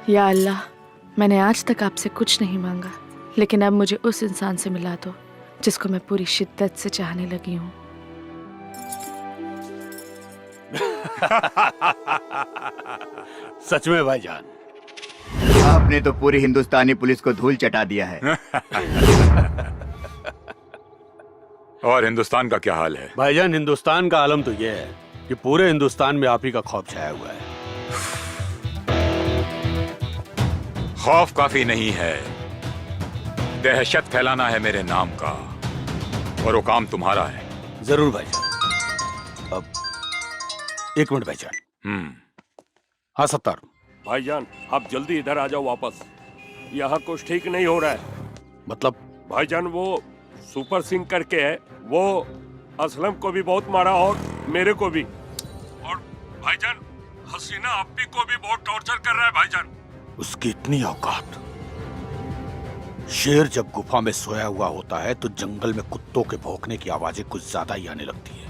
या अल्लाह, मैंने आज तक आपसे कुछ नहीं मांगा, लेकिन अब मुझे उस इंसान से मिला दो जिसको मैं पूरी शिद्दत से चाहने लगी हूँ। सच में भाईजान, आपने तो पूरी हिंदुस्तानी पुलिस को धूल चटा दिया है। और हिंदुस्तान का क्या हाल है? भाईजान, हिंदुस्तान का आलम तो यह है कि पूरे हिंदुस्तान में आप ही का खौफ छाया हुआ है। खौफ काफी नहीं है, दहशत फैलाना है मेरे नाम का, और वो काम तुम्हारा है। जरूर भाईजान। अब एक मिनट भाईजान। हाँ सत्तार भाईजान, आप जल्दी इधर आ जाओ वापस। यहाँ कुछ ठीक नहीं हो रहा है। मतलब? भाईजान, वो सुपर सिंह करके है, वो असलम को भी बहुत मारा और मेरे को भी। और भाईजान, हसीना अप्पी को भी बहुत टॉर्चर कर रहा है भाईजान। उसकी इतनी औकात। शेर जब गुफा में सोया हुआ होता है तो जंगल में कुत्तों के भौंकने की आवाजें कुछ ज्यादा ही आने लगती है।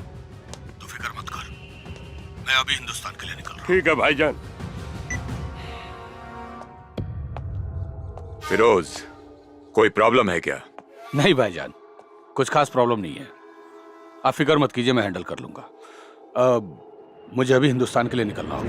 तो फिक्र मत कर, मैं अभी हिंदुस्तान के लिए निकल रहा हूं। ठीक है भाईजान। फिरोज, कोई प्रॉब्लम है क्या? नहीं भाईजान, कुछ खास प्रॉब्लम नहीं है। आप फिक्र मत कीजिए, मैं हैंडल कर लूंगा। मुझे अभी हिंदुस्तान के लिए निकलना होगा।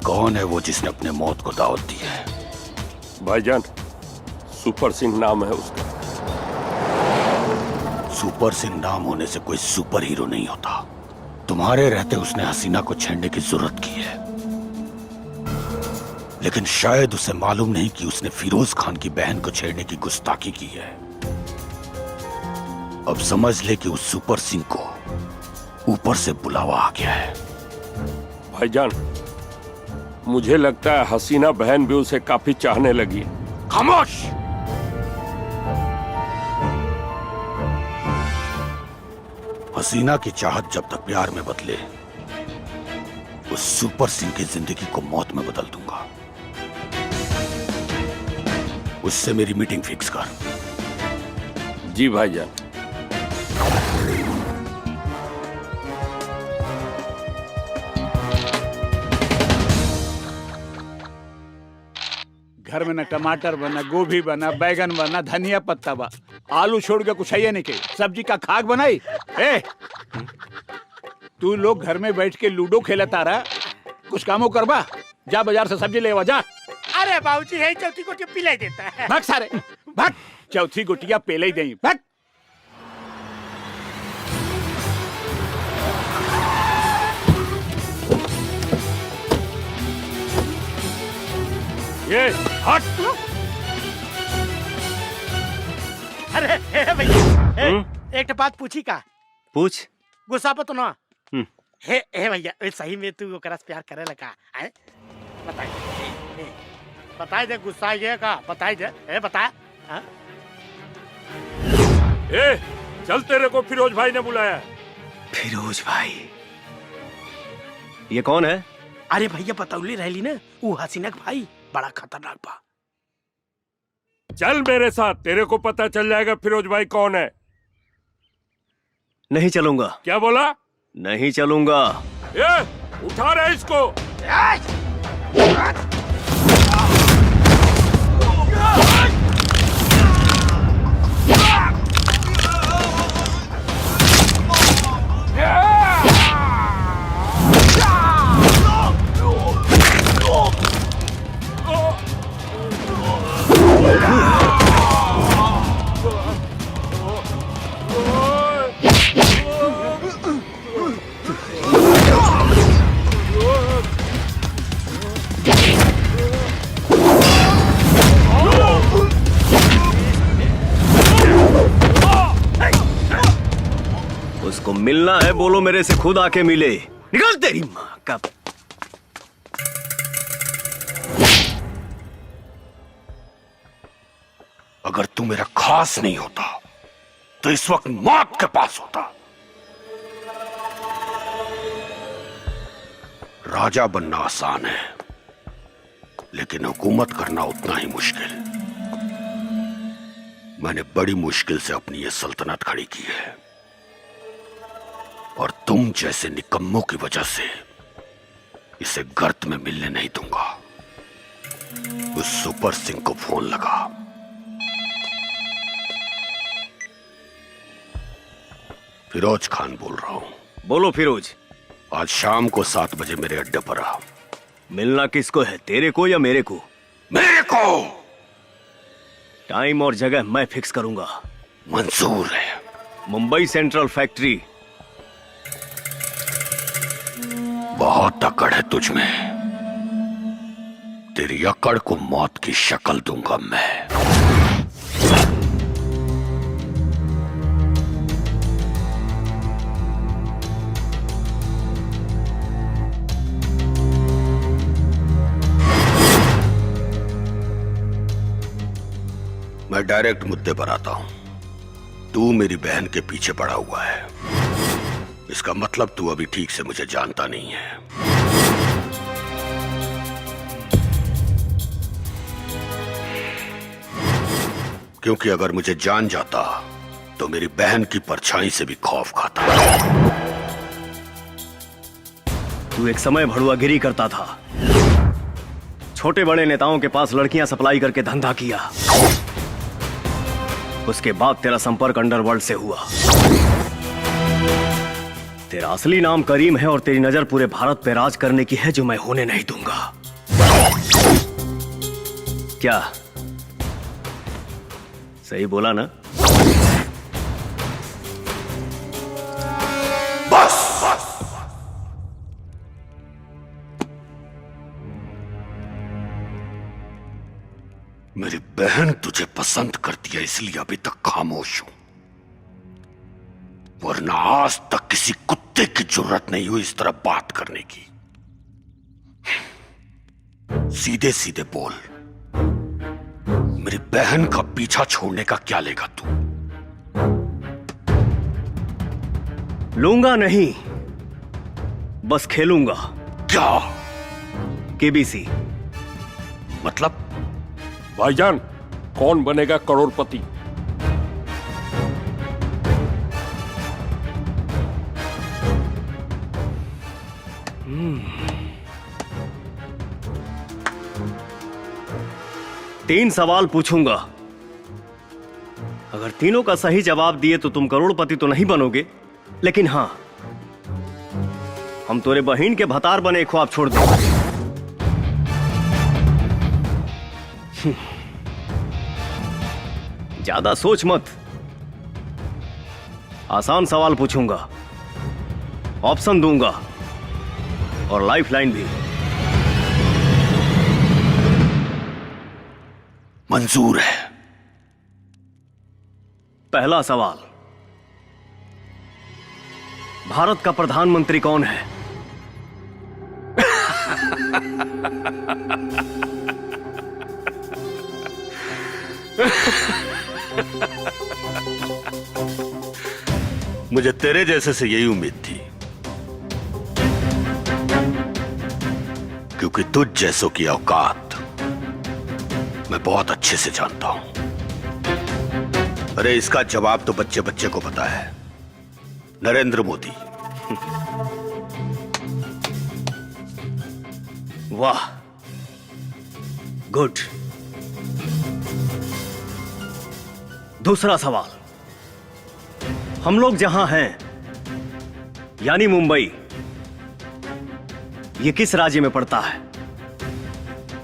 कौन है वो जिसने अपने मौत को दावत दी है? भाईजान, सुपर सिंह नाम है उसका। सुपर सिंह नाम होने से कोई सुपर हीरो नहीं होता। तुम्हारे रहते उसने हसीना को छेड़ने की जरूरत की है, लेकिन शायद उसे मालूम नहीं कि उसने फिरोज खान की बहन को छेड़ने की गुस्ताखी की है। अब समझ ले कि उस सुपर सिंह को ऊपर से बुलावा आ गया है। भाईजान, मुझे लगता है हसीना बहन भी उसे काफी चाहने लगी है। खामोश! हसीना की चाहत जब तक प्यार में बदले, उस सुपर सिंह की जिंदगी को मौत में बदल दूंगा। उससे मेरी मीटिंग फिक्स कर। जी भाईजान। घर में न टमाटर बना, गोभी बना, बैगन बना, धनिया पत्ता बा, आलू छोड़ के कुछ है नहीं के सब्जी का खाक बनाई। ए, तू लोग घर में बैठ के लूडो खेलता रहा, कुछ कामों करबा। जा बाजार से सब्जी लेवा जा। अरे बाबूजी, है चौथी गोटी पिलाई देता है। भाग सारे भाग, चौथी गोटिया पेले ही दें। भाग। ये हट। अरे भैया, एक बात पूछी का? पूछ। गुस्सा पर तो ना। हे भैया, सही में तू ओकरा से प्यार करे लगा है? बताई दे, गुस्सा ये का बताई दे। बता। चल, तेरे को फिरोज भाई ने बुलाया। फिरोज भाई? ये कौन है? अरे भैया, बतौली रहली ना, वो हसीना का भाई बड़ा खतरनाक बा। चल मेरे साथ, तेरे को पता चल जाएगा फिरोज भाई कौन है। नहीं चलूंगा। क्या बोला? नहीं चलूंगा। उठा रहे इसको। उसको मिलना है, बोलो मेरे से खुद आके मिले। निकल तेरी माँ का। अगर तू मेरा खास नहीं होता तो इस वक्त मौत के पास होता। राजा बनना आसान है, लेकिन हुकूमत करना उतना ही मुश्किल। मैंने बड़ी मुश्किल से अपनी ये सल्तनत खड़ी की है, और तुम जैसे निकम्मों की वजह से इसे गर्त में मिलने नहीं दूंगा। उस सुपर सिंह को फोन लगा। फिरोज खान बोल रहा हूं। बोलो फिरोज। आज शाम को 7 बजे मेरे अड्डे पर आ। मिलना किसको है, तेरे को या मेरे को? मेरे को। टाइम और जगह मैं फिक्स करूंगा। मंजूर है। Mumbai central factory. बहुत अकड़ है तुझ में। तेरी अकड़ को मौत की शक्ल दूंगा मैं। मैं डायरेक्ट मुद्दे पर आता हूं। तू मेरी बहन के पीछे पड़ा हुआ है, इसका मतलब तू अभी ठीक से मुझे जानता नहीं है। क्योंकि अगर मुझे जान जाता तो मेरी बहन की परछाई से भी खौफ खाता। तू एक समय भड़ुआगिरी करता था, छोटे बड़े नेताओं के पास लड़कियां सप्लाई करके धंधा किया। उसके बाद तेरा संपर्क अंडरवर्ल्ड से हुआ। तेरा असली नाम करीम है और तेरी नजर पूरे भारत पे राज करने की है, जो मैं होने नहीं दूंगा। क्या सही बोला ना? बस। मेरी बहन तुझे पसंद करती है, इसलिए अभी तक खामोश हूं, वरना आज तक किसी कुत्ते की जरूरत नहीं हुई इस तरह बात करने की। सीधे सीधे बोल, मेरी बहन का पीछा छोड़ने का क्या लेगा तू? लूंगा नहीं, बस खेलूंगा। क्या केबीसी। मतलब? भाईजान, कौन बनेगा करोड़पति? तीन सवाल पूछूंगा, अगर तीनों का सही जवाब दिए तो तुम करोड़पति तो नहीं बनोगे, लेकिन हां, हम तोरे बहन के भतार बने ख्वाब छोड़ देंगे। ज्यादा सोच मत। आसान सवाल पूछूंगा, ऑप्शन दूंगा और लाइफलाइन भी। मंजूर है। पहला सवाल, भारत का प्रधानमंत्री कौन है? मुझे तेरे जैसे से यही उम्मीद थी, क्योंकि तुझ जैसों की औकात मैं बहुत अच्छे से जानता हूं। अरे इसका जवाब तो बच्चे बच्चे को पता है, नरेंद्र मोदी। वाह, गुड। दूसरा सवाल, हम लोग जहां हैं यानी मुंबई, ये किस राज्य में पड़ता है?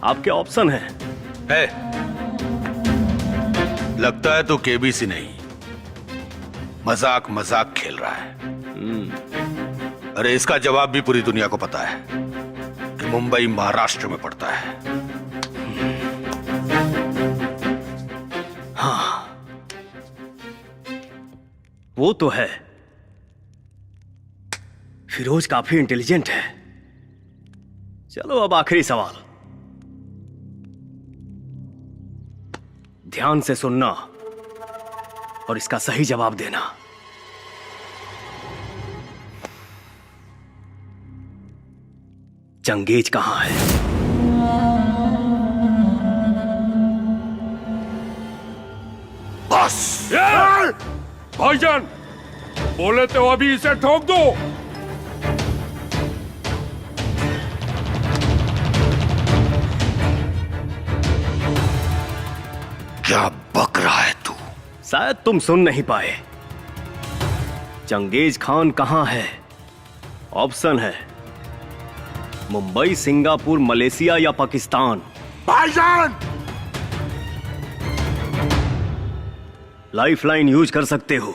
आपके ऑप्शन हैं। है। लगता है तो केबीसी नहीं, मजाक मजाक खेल रहा है। अरे इसका जवाब भी पूरी दुनिया को पता है कि मुंबई महाराष्ट्र में पड़ता है। हाँ, वो तो है। फिरोज काफी इंटेलिजेंट है। चलो अब आखिरी सवाल, ध्यान से सुनना और इसका सही जवाब देना। चंगेज कहां है? बस भाईजान, बोले तो अभी इसे ठोक दो। क्या बक रहा है तू? शायद तुम सुन नहीं पाए। चंगेज खान कहां है? ऑप्शन है मुंबई, सिंगापुर, मलेशिया या पाकिस्तान। भाईजान! लाइफलाइन यूज कर सकते हो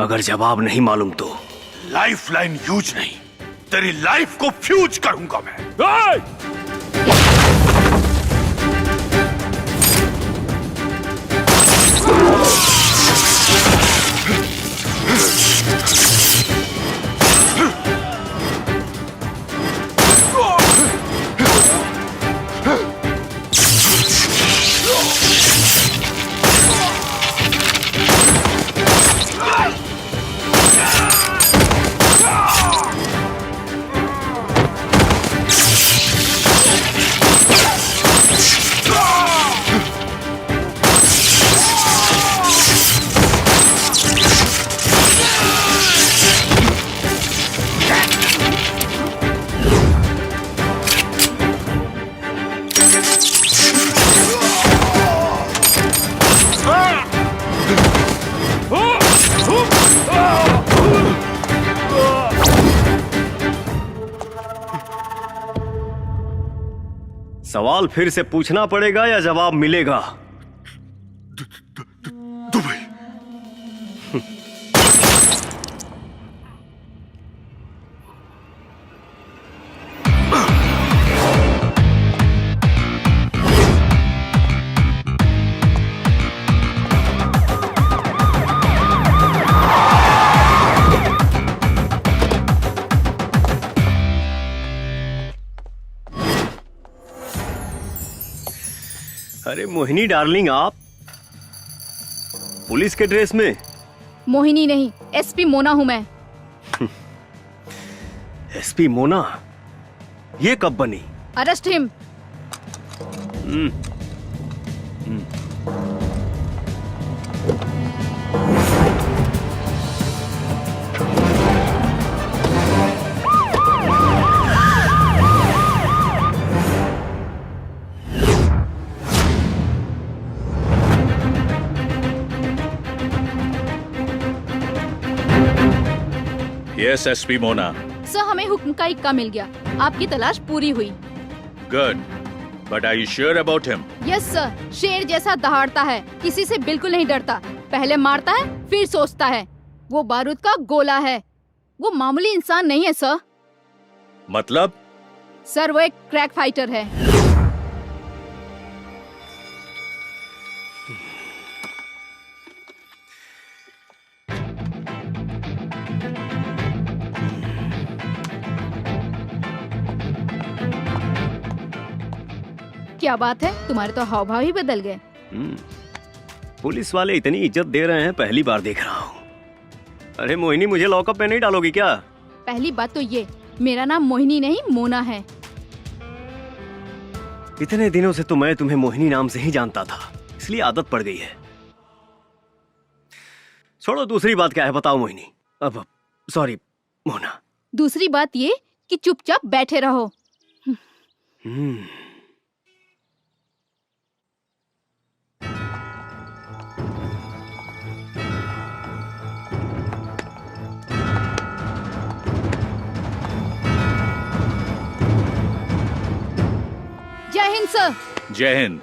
अगर जवाब नहीं मालूम तो। लाइफलाइन यूज नहीं, तेरी लाइफ को फ्यूज करूंगा मैं। सवाल फिर से पूछना पड़ेगा या जवाब मिलेगा? दुबई। अरे मोहिनी डार्लिंग, आप पुलिस के ड्रेस में? मोहिनी नहीं, एसपी मोना हूं मैं। एसपी मोना? ये कब बनी? Arrest him. Yes SP Mona. Sir, हमें हुक्म का इक्का मिल गया, आपकी तलाश पूरी हुई। Good, but are you sure about him? Yes sir, शेर जैसा दहाड़ता है, किसी से बिल्कुल नहीं डरता, पहले मारता है फिर सोचता है। वो बारूद का गोला है, वो मामूली इंसान नहीं है सर। मतलब? सर, वो एक क्रैक फाइटर है। क्या बात है, तुम्हारे तो हाव भाव ही बदल गए। पुलिस वाले इतनी इज्जत दे रहे हैं, पहली बार देख रहा हूँ। अरे मोहिनी, मुझे लॉकअप में नहीं डालोगी क्या? पहली बात तो ये, मेरा नाम मोहिनी नहीं मोना है। इतने दिनों से तो मैं तुम्हें मोहिनी नाम से ही जानता था, इसलिए आदत पड़ गई है। छोड़ो, दूसरी बात क्या है बताओ मोहिनी। अब सॉरी मोना। दूसरी बात ये कि चुपचाप बैठे रहो। जय हिंद सर। जय हिंद।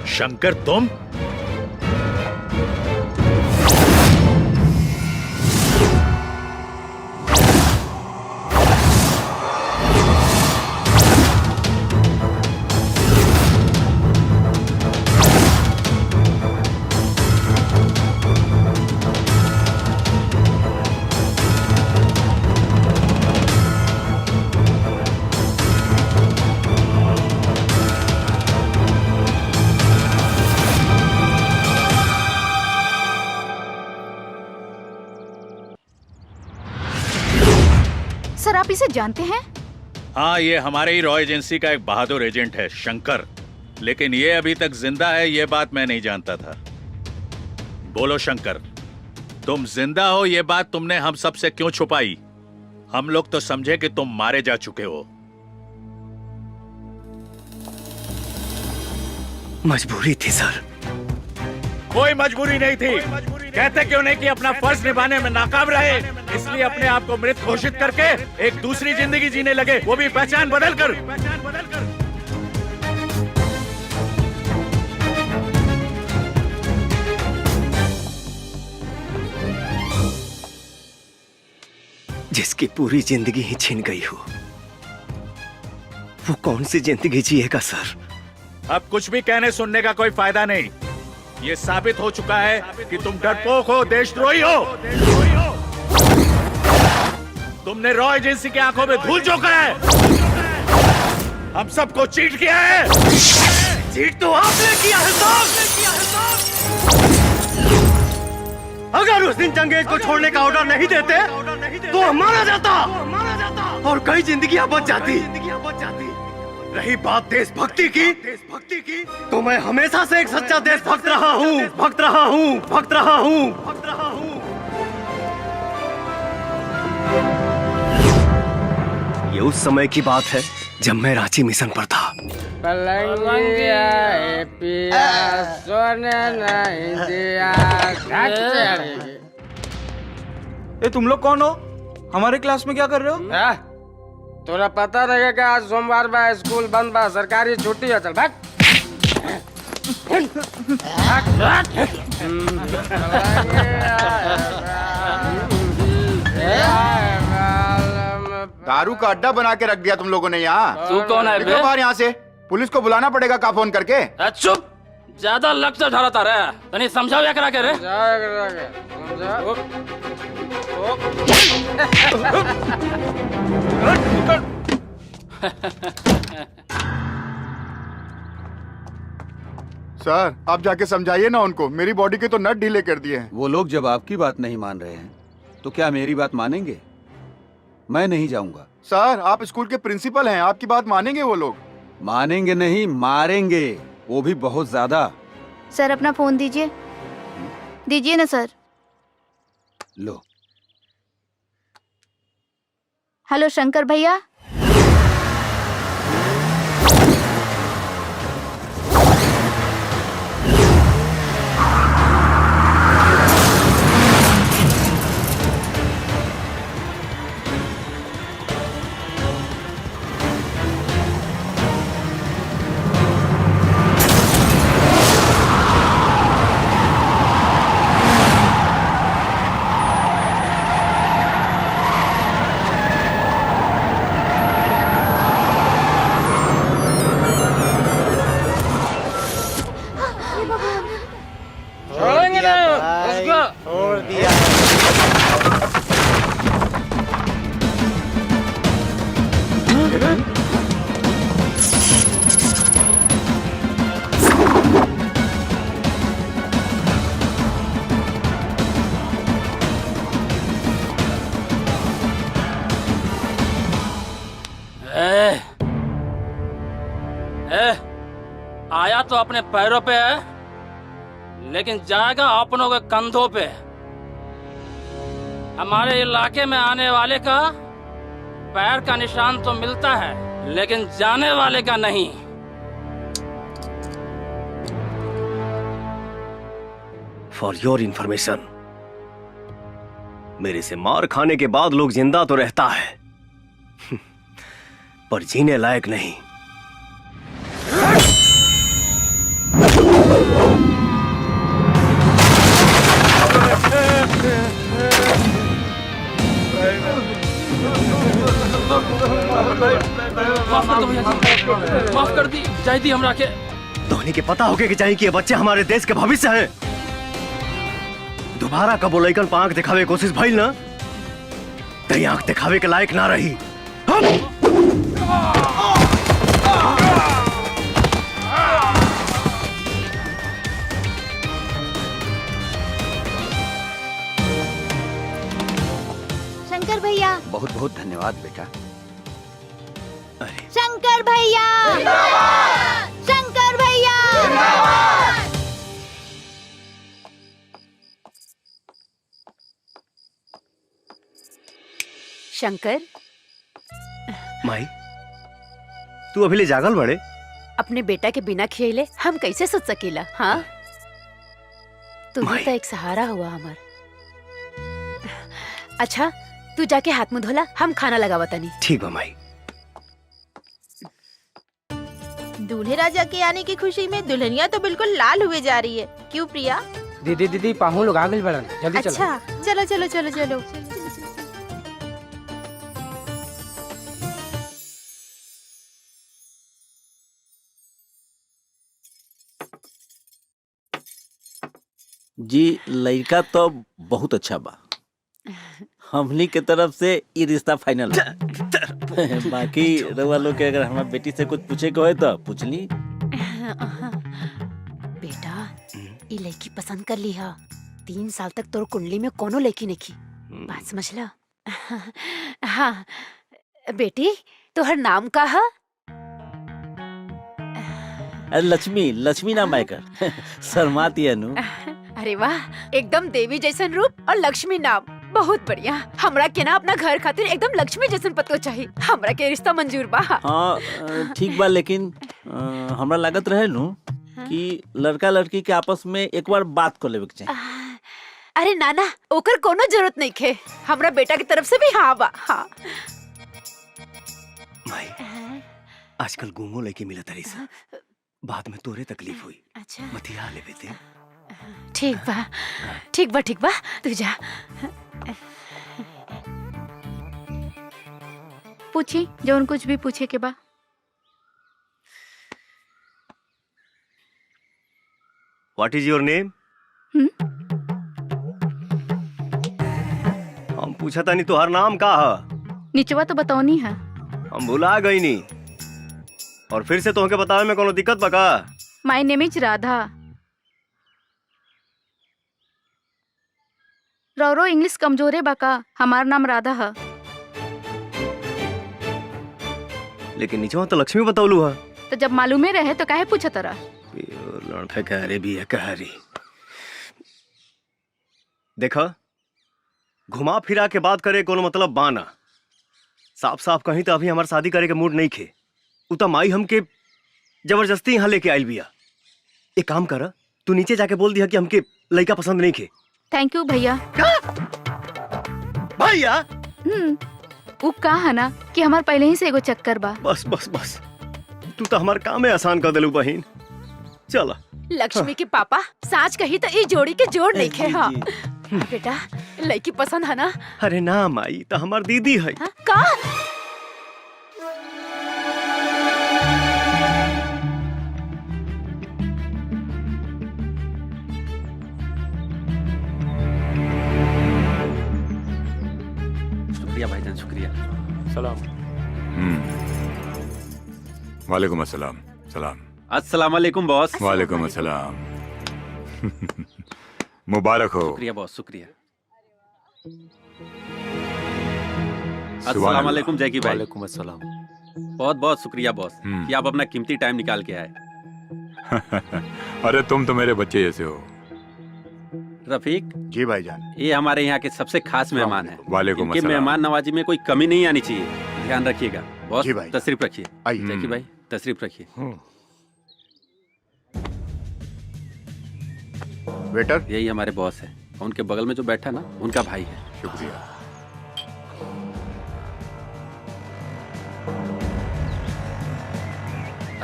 शंकर, तुम? सर आप इसे जानते हैं? हाँ, ये हमारे ही रॉ एजेंसी का एक बहादुर एजेंट है, शंकर। लेकिन ये अभी तक जिंदा है, ये बात मैं नहीं जानता था। बोलो शंकर, तुम जिंदा हो ये बात तुमने हम सब से क्यों छुपाई? हम लोग तो समझे कि तुम मारे जा चुके हो। मजबूरी थी सर। कोई मजबूरी नहीं थी। कहते क्यों नहीं कि अपना फर्ज निभाने में नाकाम रहे, इसलिए अपने आप को मृत घोषित करके एक दूसरी जिंदगी जीने लगे, वो भी पहचान बदल कर। जिसकी पूरी जिंदगी ही छिन गई हो, वो कौन सी जिंदगी जिएगा सर? अब कुछ भी कहने सुनने का कोई फायदा नहीं। ये साबित हो चुका है कि तुम डरपोक हो, देशद्रोही हो। तुमने रॉ एजेंसी की आंखों में धूल झोंका है, हम सबको चीट किया है। चीट तो आपने किया है साहब। अगर उस दिन चंगेज को छोड़ने का ऑर्डर नहीं देते तो हम मारा जाता और कई जिंदगियां बच जाती। रही बात देशभक्ति की, तो मैं हमेशा से एक सच्चा देशभक्त रहा हूँ, भक्त रहा हूँ, भक्त रहा हूँ, भक्त रहा हूँ। ये उस समय की बात है जब मैं रांची मिशन पर था। ए तुम लोग कौन हो? हमारे क्लास में क्या कर रहे हो? तोरा पता रहेगा कि आज सोमवार बा, स्कूल बंद बा, सरकारी छुट्टी है। चल भाग। दारू का अड्डा बना के रख दिया तुम लोगों ने यहाँ। तू कौन है बे? बाहर यहाँ से पुलिस को बुलाना पड़ेगा का फोन करके। चुप, ज्यादा लक्ष्य ढालता रहे। तनी समझाओ या करा के रे। सर आप जाके समझाइए ना उनको, मेरी बॉडी के तो नट ढीले कर दिए हैं। वो लोग जब आपकी बात नहीं मान रहे हैं तो क्या मेरी बात मानेंगे? मैं नहीं जाऊंगा। सर आप स्कूल के प्रिंसिपल हैं, आपकी बात मानेंगे वो लोग? मानेंगे नहीं, मारेंगे, वो भी बहुत ज्यादा। सर अपना फोन दीजिए। दीजिए ना सर। लो। हेलो शंकर भैया। आया तो अपने पैरों पे है, लेकिन जाएगा अपनों के कंधों पे। हमारे इलाके में आने वाले का पैर का निशान तो मिलता है, लेकिन जाने वाले का नहीं। फॉर योर इंफॉर्मेशन, मेरे से मार खाने के बाद लोग जिंदा तो रहता है पर जीने लायक नहीं। माफ कर दी जाए दी हमरा के। धोनी के पता होके कि चाहिए कि ये बच्चे हमारे देश के भविष्य हैं। दोबारा कब वो लइकन पर आंख दिखावे की कोशिश भइल ना, तो आंख दिखावे के लायक ना रही। शंकर भैया, बहुत बहुत धन्यवाद बेटा। शंकर भैया, शंकर भैया। शंकर, माई तू अभी ले जागल बड़े? अपने बेटा के बिना खियले हम कैसे सोच सकेला? हाँ, तू ही तो एक सहारा हुआ हमार। अच्छा, तू जाके हाथ मुंह धोला, हम खाना लगावा तनी। ठीक बा माई। दूल्हे राजा के आने की खुशी में दुल्हनिया तो बिल्कुल लाल हुए जा रही है। क्यों प्रिया? दीदी दीदी पाहु लोग आ गए बड़न, जल्दी चलो। अच्छा, चलो चलो चलो चलो। जी, लड़का तो बहुत अच्छा बा। हमनी के तरफ से ये रिश्ता फाइनल है। बाकी रउआ लोग के अगर हमारी बेटी से कुछ पूछे के होए तो पूछ ली। बेटा, ये लड़की पसंद कर ली है। 3 साल तक तोर कुंडली में कोनो लड़की नहीं की। बात समझ ला। हाँ बेटी, तोहर नाम का है? लक्ष्मी, लक्ष्मी नाम है कर। शर्माती है नु। अरे वाह, एकदम देवी जैसन रूप और लक्ष्मी नाम, बहुत बढ़िया। हमरा के ना अपना घर खातिर एकदम लक्ष्मी जैसन पतो चाहिए। हमरा के रिश्ता मंजूर बा। हाँ ठीक बा, लेकिन हमरा लागत रहे नु कि लड़का लड़की के आपस में एक बार बात कर लेवे के चाहिए। अरे नाना, ओकर कोनो जरूरत नहीं खे। हमरा बेटा की तरफ से भी हाँ बा। हाँ माई, आजकल गुमो लड़की मिलत रही सा, बाद में तोरे तकलीफ हुई। अच्छा, मतिया ले बेटे। ठीक बा, ठीक बा, ठीक बा, तू जा। पूछी जो कुछ भी पूछे के बा। What is your name? हम पूछा था नहीं तोहर नाम का है? निचवा तो बताओनी है। हम भुला गई नी, और फिर से तोहके बतावे में कोनो दिक्कत बा का? My name is Radha. रौरो इंग्लिश कमजोरे बा का? हमार नाम राधा है। लेकिन नीचवा तो लक्ष्मी बतौलू है। तो जब मालूमे रहे तो काहे पूछा तरा? लड़का कह रही भी है, कह रही। देखा, घुमा फिरा के बात करे कोनो मतलब बाना। साफ साफ कहीं तो अभी हमारे शादी करे के मूड नहीं खे। उता माई हमके जबरदस्ती यहाँ लेके आयल बिया। एक काम कर, तू नीचे जाके बोल दिया कि हमके लड़का पसंद नहीं खे। थैंक यू भैया। भैया? वो कहा ना कि हमार पहले ही से एगो चक्कर बा। बस बस बस, तू तो हमार काम में आसान कर देलू बहन। चला। लक्ष्मी के पापा साच कही तो ये जोड़ी के जोड़ नहीं खे। हाँ बेटा, लड़की पसंद है ना? अरे ना माई, तो हमार दीदी है। का? शुक्रिया भाईजान, शुक्रिया। सलाम। वालेकुम अस्सलाम। सलाम। अस्सलाम वालेकुम बॉस। वालेकुम अस्सलाम। मुबारक हो। शुक्रिया बॉस, शुक्रिया। अस्सलाम वालेकुम जैकी भाई। वालेकुम अस्सलाम। बहुत बहुत शुक्रिया बॉस कि आप अपना कीमती टाइम निकाल के आए। अरे तुम तो मेरे बच्चे जैसे हो। रफीक जी भाईजान। ये हमारे यहाँ के सबसे खास मेहमान हैं। वालेकुम इनके अस्सलाम। मेहमान नवाजी में कोई कमी नहीं आनी चाहिए, ध्यान रखिएगा। बॉस जी भाई। तशरीफ रखिए। आइए। जैकी भाई तशरीफ रखिए। वेटर। यही हमारे बॉस है, उनके बगल में जो बैठा ना उनका भाई है। शुक्रिया।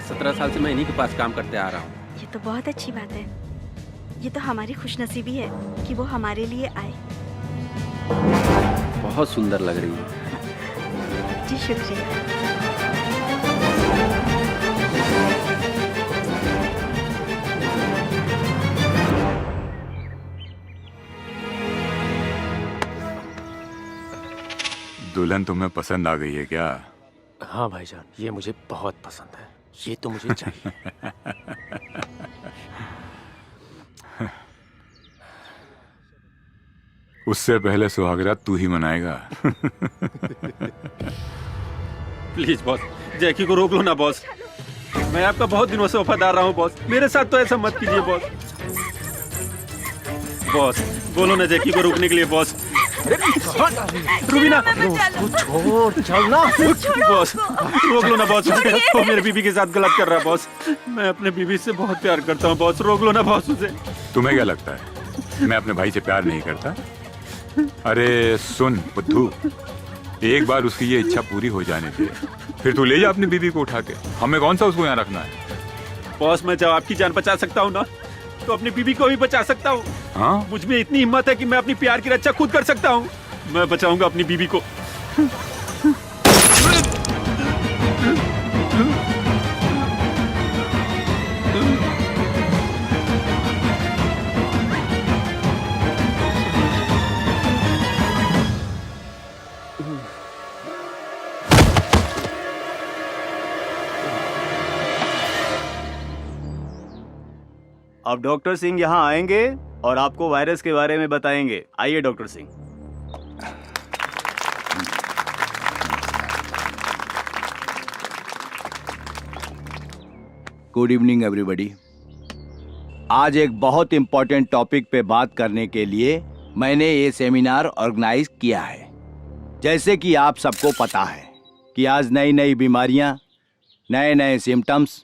सत्रह साल से मैं इन्हीं के पास काम करते आ रहा हूँ। ये तो बहुत अच्छी बात है। ये तो हमारी खुशनसीबी है कि वो हमारे लिए आए। बहुत सुंदर लग रही है। जी शुक्रिया। दुल्हन तुम्हें पसंद आ गई है क्या? हाँ भाईजान, ये मुझे बहुत पसंद है। ये तो मुझे चाहिए। उससे पहले सुहागरात तू ही मनाएगा। प्लीज बॉस, जैकी को रोक लो ना बॉस। मैं आपका बहुत दिनों से वफादार रहा हूँ बॉस, मेरे साथ तो ऐसा मत कीजिए बॉस। बॉस बोलो ना जैकी को रोकने के लिए बॉस। रुबीना छोड़ चल ना बॉस, रोक लो ना बॉस। वो मेरे बीबी के साथ गलत कर रहा है बॉस। मैं अपने बीबी से बहुत प्यार करता हूँ बॉस, रोक लो ना बॉस उसे। तुम्हें क्या लगता है मैं अपने भाई से प्यार नहीं करता? अरे सुन बुद्धू, एक बार उसकी ये इच्छा पूरी हो जाने दे, फिर तू ले जा अपनी बीबी को उठा के। हमें कौन सा उसको यहाँ रखना है? बॉस मैं जब आपकी जान बचा सकता हूँ ना, तो अपनी बीबी को भी बचा सकता हूँ। हाँ? मुझ में इतनी हिम्मत है कि मैं अपनी प्यार की रक्षा खुद कर सकता हूँ। मैं बचाऊंगा अपनी बीबी को। अब डॉक्टर सिंह यहाँ आएंगे और आपको वायरस के बारे में बताएंगे। आइए doctor Singh. Good evening everybody. आज एक बहुत इंपॉर्टेंट टॉपिक पे बात करने के लिए मैंने ये सेमिनार ऑर्गेनाइज किया है। जैसे कि आप सबको पता है कि आज नई नई बीमारियां, नए नए सिम्टम्स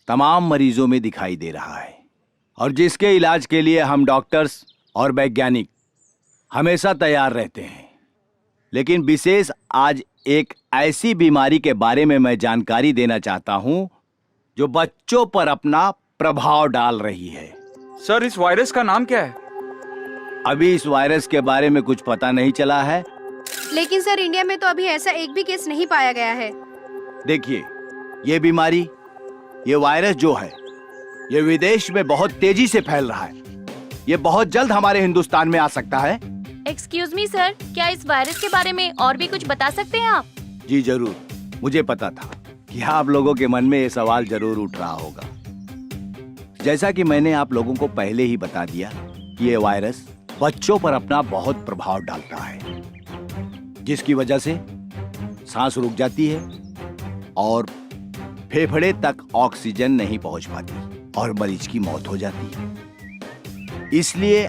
तमाम मरीजों में दिखाई दे रहा है, और जिसके इलाज के लिए हम डॉक्टर्स और वैज्ञानिक हमेशा तैयार रहते हैं। लेकिन विशेष आज एक ऐसी बीमारी के बारे में मैं जानकारी देना चाहता हूं जो बच्चों पर अपना प्रभाव डाल रही है। सर इस वायरस का नाम क्या है? अभी इस वायरस के बारे में कुछ पता नहीं चला है। लेकिन सर इंडिया में तो अभी ऐसा एक भी केस नहीं पाया गया है। देखिए, ये बीमारी, ये वायरस जो है, ये विदेश में बहुत तेजी से फैल रहा है। ये बहुत जल्द हमारे हिंदुस्तान में आ सकता है। एक्सक्यूज मी सर, क्या इस वायरस के बारे में और भी कुछ बता सकते हैं आप? जी जरूर, मुझे पता था कि आप लोगों के मन में ये सवाल जरूर उठ रहा होगा। जैसा कि मैंने आप लोगों को पहले ही बता दिया कि ये वायरस बच्चों पर अपना बहुत प्रभाव डालता है, जिसकी वजह से सांस रुक जाती है और फेफड़े तक ऑक्सीजन नहीं पहुंच पाती और मरीज की मौत हो जाती है। इसलिए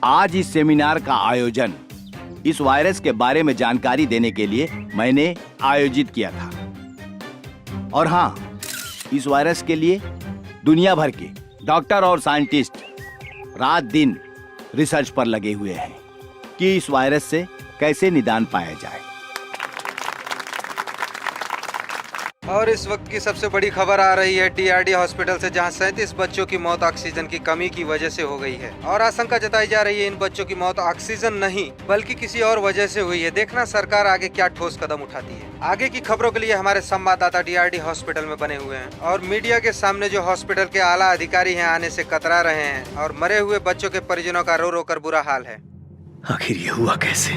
आज इस सेमिनार का आयोजन इस वायरस के बारे में जानकारी देने के लिए मैंने आयोजित किया था। और हाँ, इस वायरस के लिए दुनिया भर के डॉक्टर और साइंटिस्ट रात दिन रिसर्च पर लगे हुए हैं कि इस वायरस से कैसे निदान पाया जाए। और इस वक्त की सबसे बड़ी खबर आ रही है टीआरडी हॉस्पिटल से, जहां 37 बच्चों की मौत ऑक्सीजन की कमी की वजह से हो गई है। और आशंका जताई जा रही है इन बच्चों की मौत ऑक्सीजन नहीं बल्कि किसी और वजह से हुई है। देखना सरकार आगे क्या ठोस कदम उठाती है। आगे की खबरों के लिए हमारे संवाददाता टीआरडी हॉस्पिटल में बने हुए हैं और मीडिया के सामने जो हॉस्पिटल के आला अधिकारी हैं आने से कतरा रहे हैं। और मरे हुए बच्चों के परिजनों का रो रो कर बुरा हाल है। आखिर ये हुआ कैसे?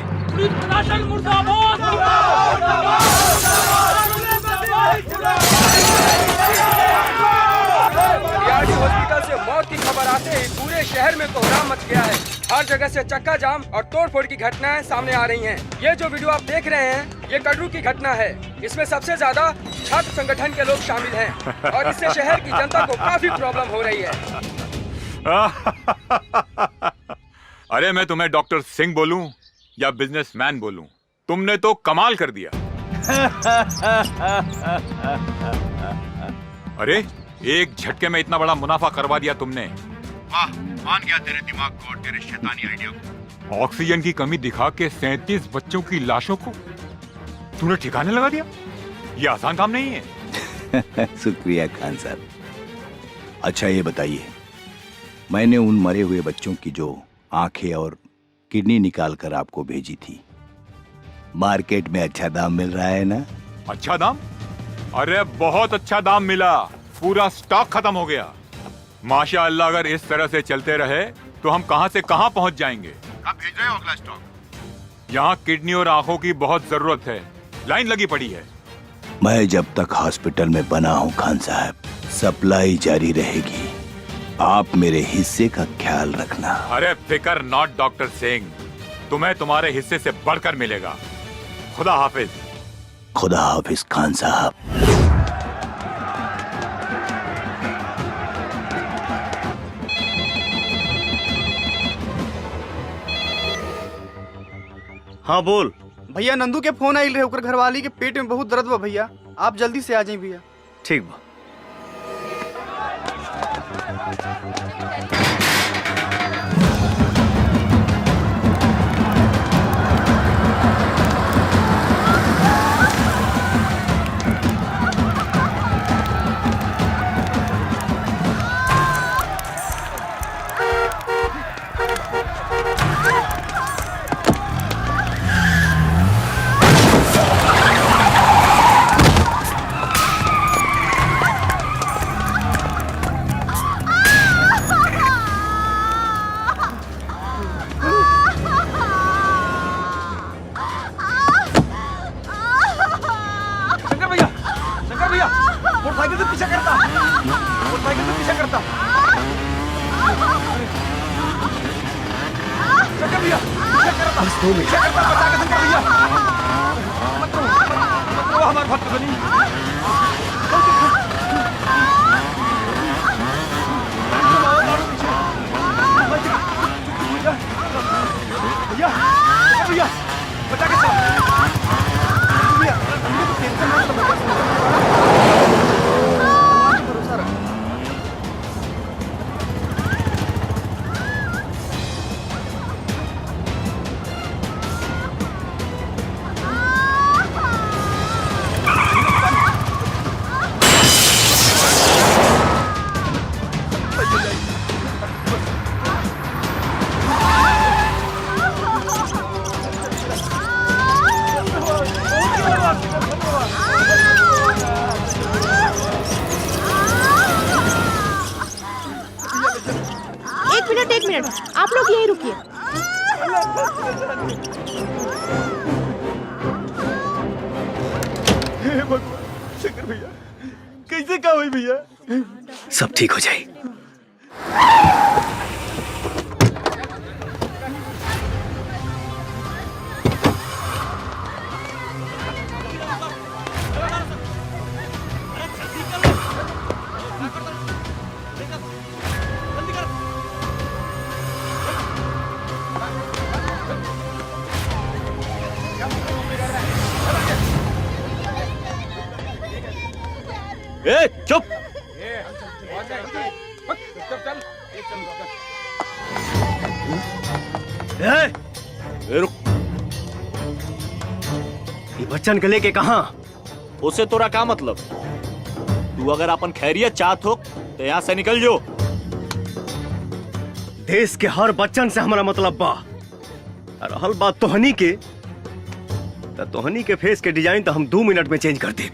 टीआरडी हॉस्पिटल से मौत की खबर आते ही पूरे शहर में कोहराम मच गया है। हर जगह से चक्का जाम और तोड़फोड़ की घटनाएं सामने आ रही हैं। ये जो वीडियो आप देख रहे हैं, ये कटरू की घटना है। इसमें सबसे ज्यादा छात्र संगठन के लोग शामिल हैं और इससे शहर की जनता को काफी प्रॉब्लम हो रही है। अरे मैं तुम्हें डॉक्टर सिंह बोलूं या बिजनेसमैन बोलूं, तुमने तो कमाल कर दिया। अरे एक झटके में इतना बड़ा मुनाफा करवा दिया तुमने। वाह, मान गया तेरे दिमाग को और तेरे शैतानी आइडिया को। ऑक्सीजन की कमी दिखा के 37 बच्चों की लाशों को तूने ठिकाने लगा दिया। ये आसान काम नहीं है। शुक्रिया खान साहब। अच्छा ये बताइए, मैंने उन मरे हुए बच्चों की जो आंखें और किडनी निकाल कर आपको भेजी थी, मार्केट में अच्छा दाम मिल रहा है ना? अच्छा दाम? अरे बहुत अच्छा दाम मिला, पूरा स्टॉक खत्म हो गया। माशाअल्लाह, अगर इस तरह से चलते रहे तो हम कहां से कहां पहुंच जाएंगे। कब भेज रहे हो अगला स्टॉक? यहाँ किडनी और आंखों की बहुत जरूरत है, लाइन लगी पड़ी है। मैं जब तक हॉस्पिटल में बना हूँ खान साहब, सप्लाई जारी रहेगी। आप मेरे हिस्से का ख्याल रखना। अरे फिकर नॉट डॉक्टर सिंह, तुम्हें तुम्हारे हिस्से से बढ़कर मिलेगा। खुदा हाफिज। खुदा हाफिज खान साहब। हाँ बोल। भैया नंदू के फोन आइल रहे, ओकर घरवाली के पेट में बहुत दर्द बा भैया, आप जल्दी से आ जाइए भैया। ठीक बा। एक मिनट, आप लोग यहीं रुकिए। हे भगवान, शंकर भैया कैसे क्या हुई भैया? सब ठीक हो जाए। ए, चुप। रुक। ये बच्चन के लेके कहाँ? उसे तोरा का मतलब? तू अगर अपन खैरियत चाहत हो तो यहाँ से निकल जो। देश के हर बच्चन से हमारा मतलब बा। रहल बात तोहनी के, तो तोहनी के फेस के डिजाइन तो हम 2 मिनट में चेंज कर दे।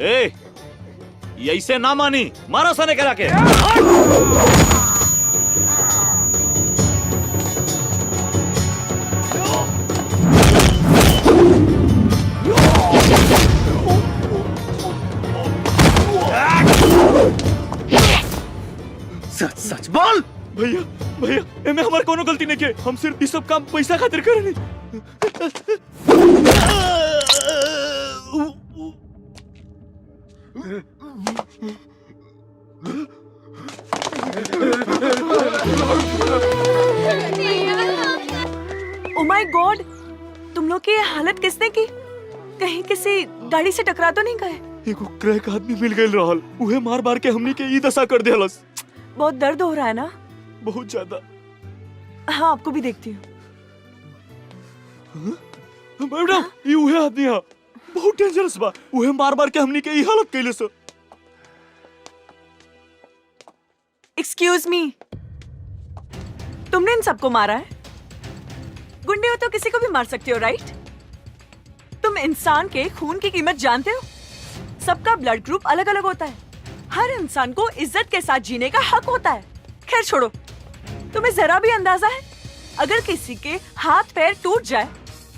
ए, ऐसे ना मानी, मारो सने करा के। सच सच बोल। भैया भैया, एमे हमार कोनो गलती नहीं के, हम सिर्फ इस सब काम पैसा खातिर करनी। ओ माय गॉड, तुम लोग की ये हालत किसने की? कहीं किसी गाड़ी से टकरा तो नहीं गए? एगो क्रैक आदमी मिल गए रहल, उहे मार मार के हमनी के ई दशा कर देहलस। बहुत दर्द हो रहा है ना? बहुत ज्यादा। हाँ, आपको भी देखती हूँ। मैडम, ये उहे आदमी है, बहुत डेंजरस बा। उहे मार मार के हमनी के ई हालत कैले सो। एक्सक्यूज मी, तुमने इन सबको मारा है? गुंडे हो तो किसी को भी मार सकते हो, राइट? तुम इंसान के खून की कीमत जानते हो? सबका ब्लड ग्रुप अलग अलग होता है। हर इंसान को इज्जत के साथ जीने का हक होता है। खैर छोड़ो, तुम्हें जरा भी अंदाजा है अगर किसी के हाथ पैर टूट जाए,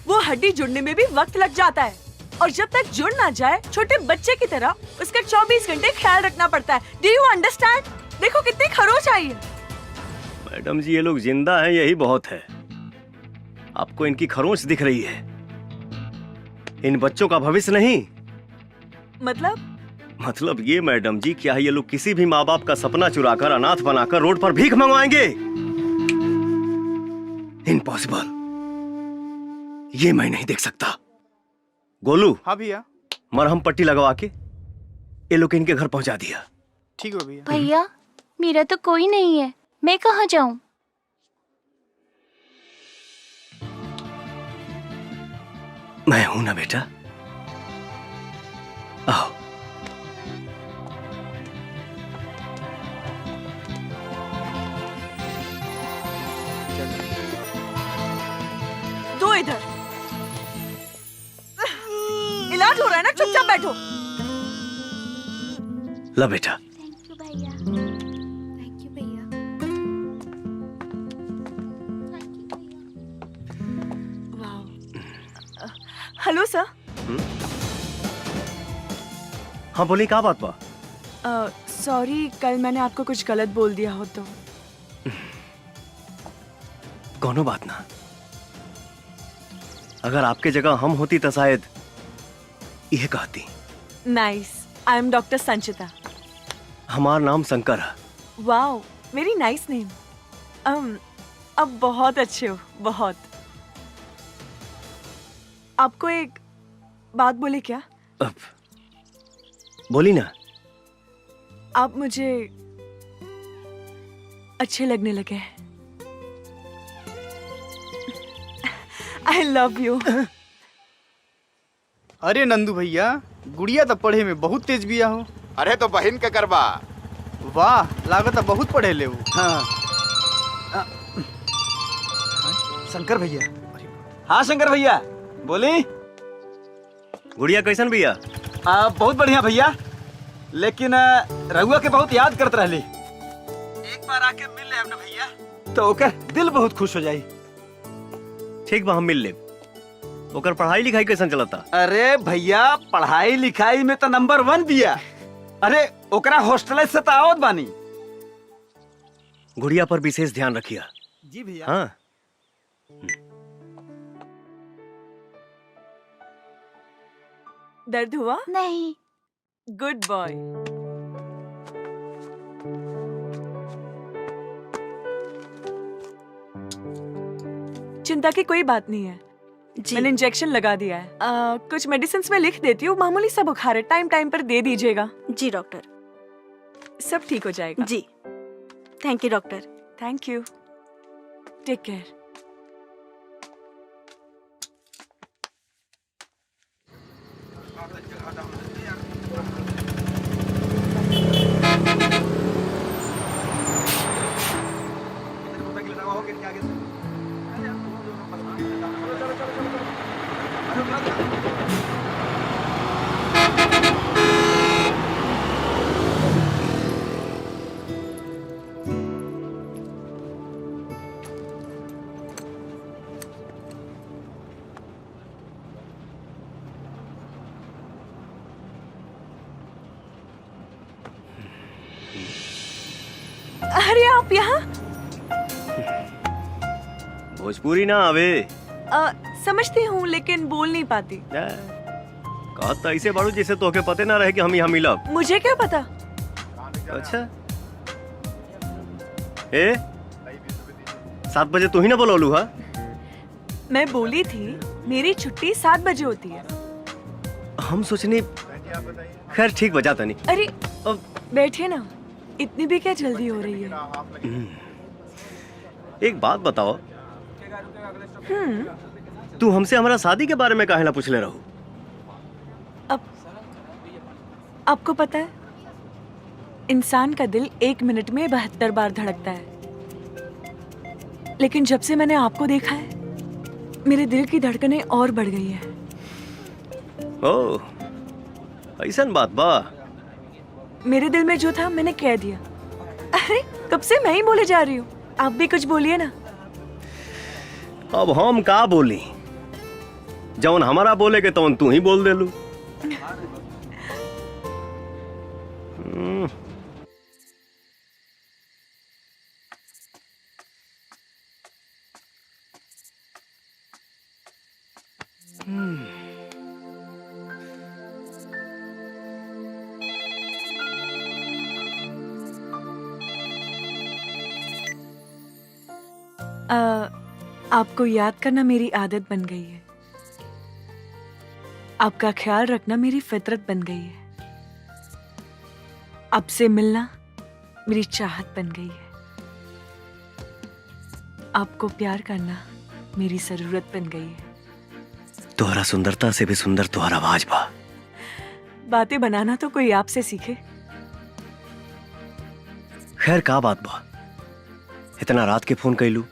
वो हड्डी जुड़ने में भी वक्त लग जाता है, और जब तक जुड़ ना जाए छोटे बच्चे की तरह उसका 24 घंटे ख्याल रखना पड़ता है। Do you understand? देखो कितनी खरोच आई है। मैडम जी, ये लोग जिंदा हैं यही बहुत है। आपको इनकी खरोंच दिख रही है, इन बच्चों का भविष्य नहीं। मतलब ये मैडम जी, क्या ये लोग किसी भी माँ बाप का सपना चुराकर अनाथ बनाकर रोड पर भीख मंगवाएंगे? इम्पॉसिबल, ये मैं नहीं देख सकता। गोलू। हाँ भैया। मरहम पट्टी लगवा के ये लोग इनके घर पहुंचा दिया। ठीक है भैया। भैया मेरा तो कोई नहीं है, मैं कहाँ जाऊँ? मैं हूं ना बेटा, आओ। दो इधर। इलाज हो रहा है ना, चुपचाप बैठो। ला बेटा। Hello sir. हाँ बोली, क्या बात बा? सॉरी, कल मैंने आपको कुछ गलत बोल दिया हो तो। कोनो बात ना, अगर आपके जगह हम होती तो शायद यह कहती। नाइस, आई एम डॉक्टर संचिता। हमारा नाम शंकर है। Wow, very nice name. अब बहुत अच्छे हो, बहुत। आपको एक बात बोले क्या? अब बोली ना। आप मुझे अच्छे लगने लगे हैं। I love you. अरे नंदू भैया, गुड़िया तो पढ़े में बहुत तेज बिया हो। अरे तो बहन के करबा। वाह, लागत है बहुत पढ़े ले वो। हाँ। शंकर भैया। हाँ शंकर भैया, बोली। गुड़िया कैसन भैया? बहुत बढ़िया भैया, लेकिन रघुआ के बहुत याद करते रहली। एक बार आके मिल ले अपने भैया तो ओकर दिल बहुत खुश हो जाई। ठीक बा, हम मिल ले। ओकर पढ़ाई लिखाई कैसन चलता? अरे भैया, पढ़ाई लिखाई में तो नंबर 1 बिया। अरे ओकरा हॉस्टल से तो आवत बानी। गुड़िया पर विशेष ध्यान रखिया। जी भैया। हाँ। दर्द हुआ? नहीं। Good boy. चिंता की कोई बात नहीं है, मैंने इंजेक्शन लगा दिया है। कुछ मेडिसिन में लिख देती हूँ, मामूली सा बुखार है, टाइम टाइम पर दे दीजिएगा। जी डॉक्टर। सब ठीक हो जाएगा। जी thank you doctor. Thank you, take care. अरे आप यहाँ? भोजपुरी ना आवे। समझती हूँ लेकिन बोल नहीं पाती। कहा तो ऐसे बाड़ू जैसे तोके पते ना रहे कि हम यहाँ मिलब। मुझे क्या पता? अच्छा। 7 बजे तू ही ना बोलौलू हा? मैं बोली थी मेरी छुट्टी 7 बजे होती है। हम सोचनी, खैर ठीक बजाता नहीं। अरे बैठे ना, इतनी भी क्या जल्दी हो रही है? एक बात बताओ, तू हमसे हमारा शादी के बारे में काहे ना पूछले रहो? आपको पता है, इंसान का दिल 1 मिनट में 72 बार धड़कता है, लेकिन जब से मैंने आपको देखा है मेरे दिल की धड़कनें और बढ़ गई है। ओह, ऐसन बात बा। मेरे दिल में जो था मैंने कह दिया। अरे कब से मैं ही बोले जा रही हूँ, आप भी कुछ बोलिए ना। अब हम का बोली? जौन हमारा बोले के तौन तू ही बोल दे लू। आपको याद करना मेरी आदत बन गई है। आपका ख्याल रखना मेरी फितरत बन गई है। आपसे मिलना मेरी चाहत बन गई है। आपको प्यार करना मेरी जरूरत बन गई है। तुम्हारा सुंदरता से भी सुंदर तुम्हारा आवाज बा। बातें बनाना तो कोई आपसे सीखे। खैर का बात बा, इतना रात के फोन कैलू?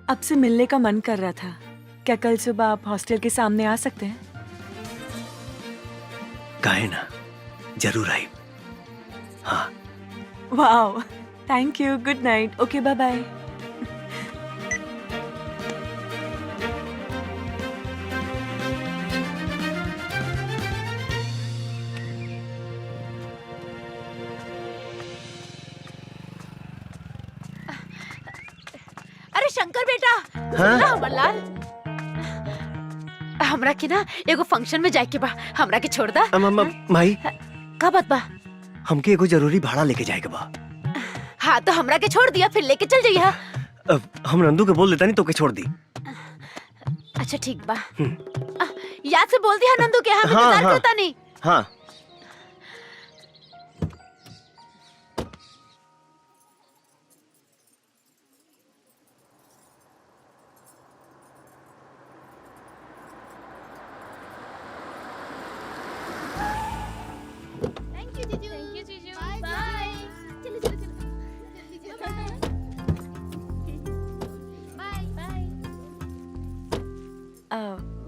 आपसे मिलने का मन कर रहा था। क्या कल सुबह आप हॉस्टल के सामने आ सकते हैं? काहे ना, जरूर आई। हाँ। वाह, thank you. Good night. Okay, bye bye. अरे शंकर बेटा, हाँ? सुन हमर लाल, हमरा के ना एगो फंक्शन में जाए के बा, हमरा के छोड़ दा। माई, का बात बा? हमके एगो जरूरी भाड़ा लेके जाएगा बा। हाँ तो हमरा के छोड़ दिया, फिर लेके चल जाइए। हम नंदू के बोल देता नहीं तो के छोड़ दी। अच्छा ठीक बा। याद से बोल दिया नंदू के, हम इंतजार करता नहीं। हाँ।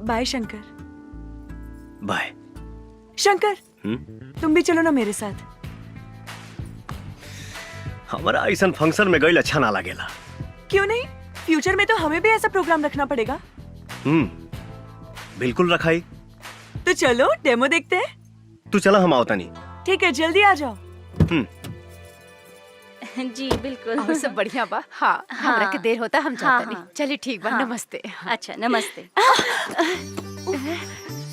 बाय शंकर। बाय शंकर। तुम भी चलो ना मेरे साथ। हमारा ऐसा फंक्शन में गई अच्छा ना लगेला। क्यों नहीं? फ्यूचर में तो हमें भी ऐसा प्रोग्राम रखना पड़ेगा। बिल्कुल रखाई। तो चलो डेमो देखते हैं। तू चला, हम आवता नहीं। ठीक है, जल्दी आ जाओ। जी बिल्कुल। और सब बढ़िया बा। हाँ, हमरा के देर होता, हम जाता नहीं। चलिए ठीक बा। नमस्ते। अच्छा नमस्ते।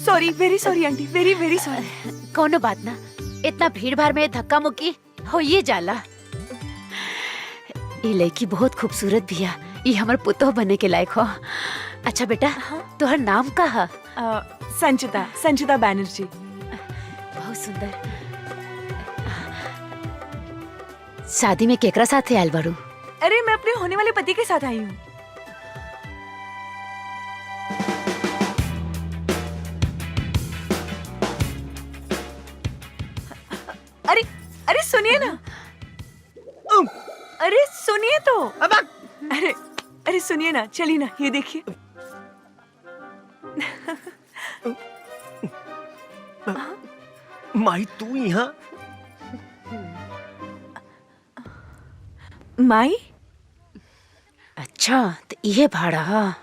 Sorry, very sorry aunty, very very sorry. कोनो बात ना, इतना भीड़ भाड़ में धक्का मुक्की हो ये जाला। ये लड़की बहुत खूबसूरत भी है, ये हमार पुतोह बनने के लायक हो। अच्छा बेटा, तोहर नाम का है? संचिता, संचिता बैनर्जी। बहुत सुंदर। शादी में केकरा साथ आयल बारू? अरे मैं अपने होने वाले पति के साथ आई हूँ। अरे अरे सुनिए ना। अरे सुनिए तो। अरे अरे सुनिए ना, चलिए ना, ये देखिए। माई तू यहाँ? माई? अच्छा तो ये भाड़ा।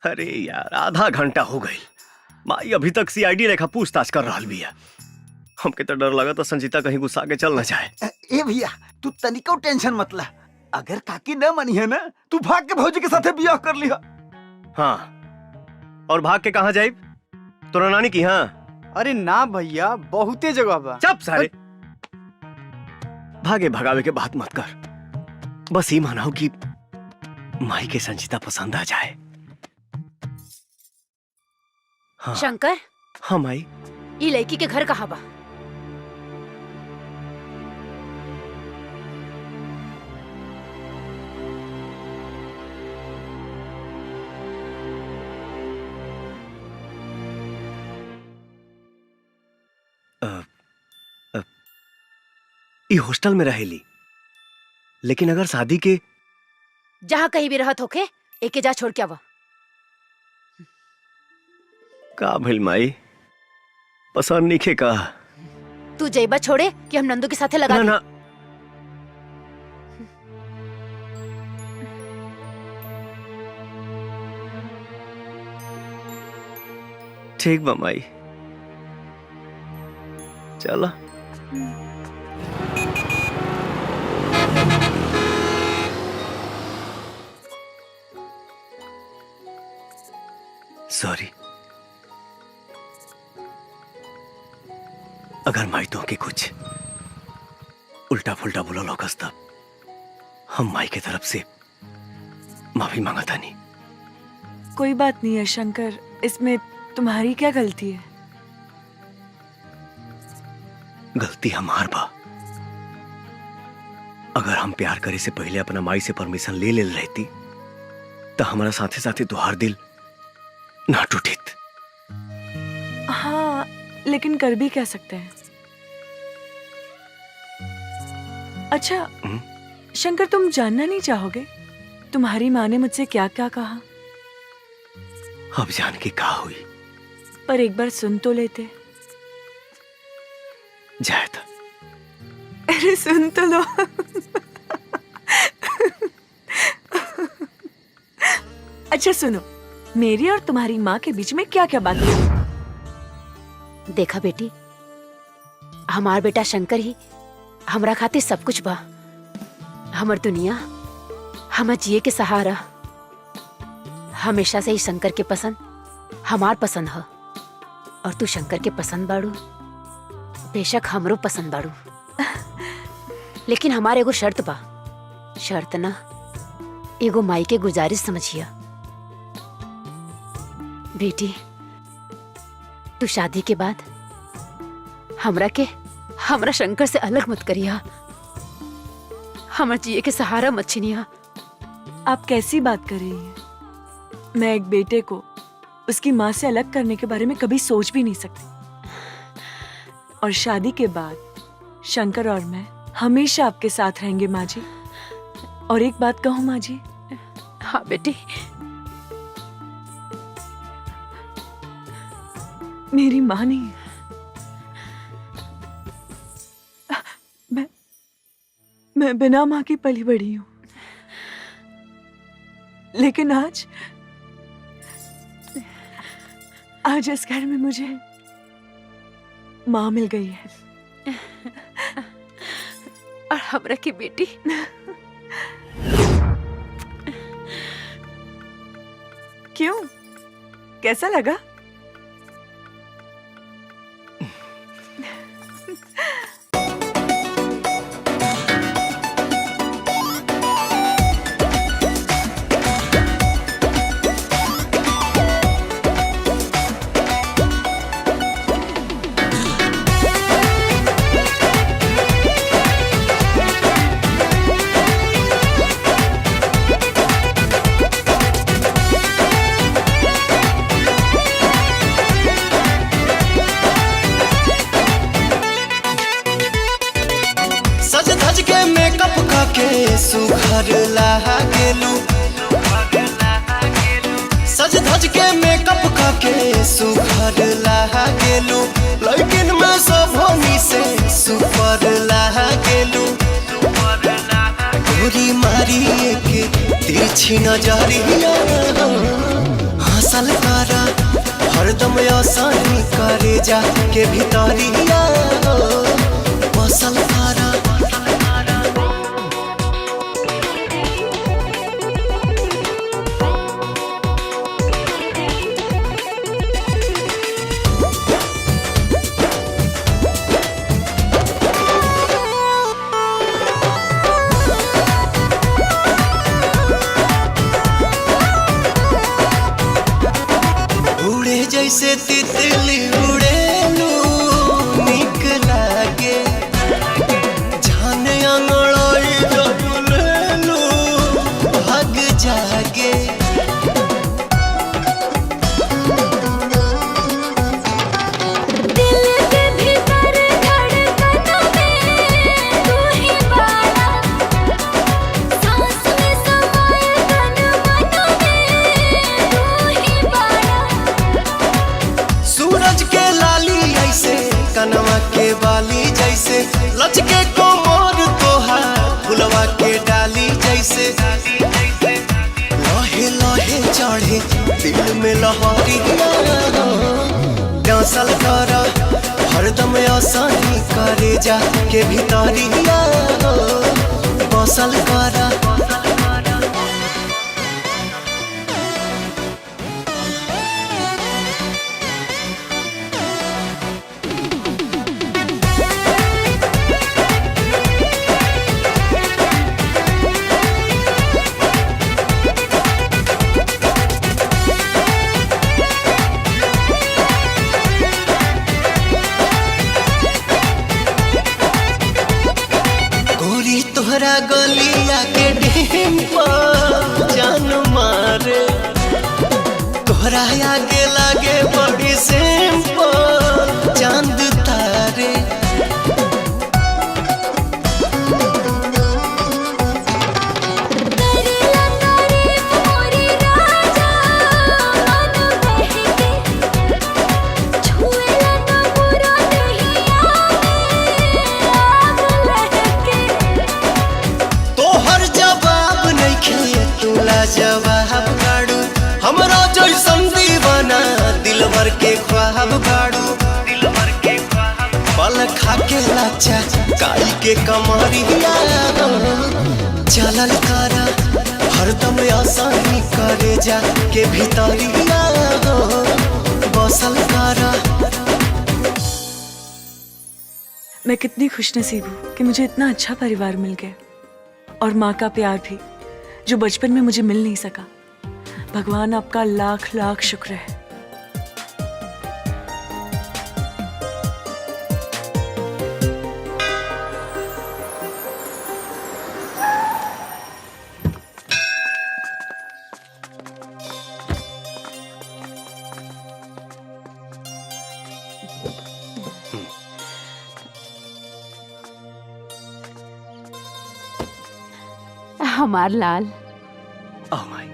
अरे यार, आधा घंटा हो गई, माई अभी तक सीआईडी रेखा पूछताछ कर रहा भी है। हमके तो डर लगा तो संजीता कहीं गुस्सा के चल न जाए। ए भैया, तू तनिको टेंशन मत ला। अगर काकी न मनी है ना, तू भाग के भौजी के साथे बियाह कर लिहा। हाँ, और भाग के कहाँ जाए? तोरा नानी की? हाँ। अरे ना भैया, बहुते जगह बा। चुप सारे। भागे भगावे के बात मत कर, बस ये मानाओ कि माई के संजीता पसंद आ जाए। हाँ। शंकर। हाँ माई। ये लड़की के घर कहाँ बा? ये हॉस्टल में रहेली, लेकिन अगर शादी के जहाँ कहीं भी रहत होके, एके जा छोड़ के आवा। का भइल माई, पसंद नहीं खे का? तू जैबा छोड़े कि हम नंदू के साथे लगा ना, ना। ठीक बा माई, चला। सॉरी। अगर माई तो के कुछ उल्टा फुल्टा बोला लोकस तब हम माई की तरफ से माफी मांगा था नहीं। कोई बात नहीं है शंकर, इसमें तुम्हारी क्या गलती है? गलती हमार बा। अगर हम प्यार करे से पहले अपना माई से परमिशन ले ले रहती तो हमारा साथे साथे तुहार दिल ना टूटित। हाँ, लेकिन कर भी क्या सकते हैं। अच्छा शंकर, तुम जानना नहीं चाहोगे तुम्हारी माँ ने मुझसे क्या क्या कहा? अब जान के कहा हुई, पर एक बार सुन तो लेते। जाए था। अरे सुन तो लो। अच्छा सुनो, मेरी और तुम्हारी माँ के बीच में क्या क्या बात है? देखा बेटी, हमार बेटा शंकर ही हमरा खातिर सब कुछ बा। हमर दुनिया, हमर जिए के सहारा। हमेशा से ही शंकर के पसंद हमार पसंद है, और तू शंकर के पसंद बाड़ू, बेशक हमरो पसंद बाड़ू। लेकिन हमारे एगो शर्त बा। शर्त ना, एगो माई के गुजारिश समझिया। बेटी, तू शादी के बाद हमरा शंकर से अलग मत करिया। हमर जिए के सहारा मत छीनिया। आप कैसी बात कर रही हैं? मैं एक बेटे को उसकी माँ से अलग करने के बारे में कभी सोच भी नहीं सकती। और शादी के बाद शंकर और मैं हमेशा आपके साथ रहेंगे माँ जी। और एक बात कहूँ माँ जी? हाँ बेटी। मेरी माँ नहीं, मैं बिना माँ की पली बड़ी हूँ। लेकिन आज इस घर में मुझे माँ मिल गई है। और हमरा की बेटी। क्यों, कैसा लगा? सुघर लागेलू, सज धज के मेकअप करके सुघर लागेलू, लेकिन मैं सभोनी से सुपर लागेलू। गोरी मारी के तिरछी नजरिया हासिल करा, हरदम आसानी करे जा के भीतरिया बसल करा। जैसे तितली उड़ेलू निक लागे, जाने अंगड़ाई जब लेलू भाग जागे। दिल के भीतर धड़कनों में तू ही बाड़ा, सांस में समाए तन मनों में तू ही बाड़ा। सूरज के लाली ऐसे कनवा के बाली जैसे, लचके कोमर तोहार फुलवा के डाली जैसे। लहे लहे चढ़े दिल में लहरी डांसल कर, हरदम आसानी करे जा के भीतरिया बसल कर। तोहरा आगे लागे बड़ी सिंपल चांद तारे। तोहर जवाब नहीं खे तुला जवाब गाड़ू हमरा जैसन दीवाना दिलवर के ख्वाब गाड़ू। पल खा के लाचा काई के कमरिया चलल करा हरदम आसानी करे जा के भीतरिया बसल करा। मैं कितनी खुशनसीब हूँ कि मुझे इतना अच्छा परिवार मिल गया और माँ का प्यार भी जो बचपन में मुझे मिल नहीं सका। भगवान आपका लाख लाख शुक्र है। हमार लाल। Oh my.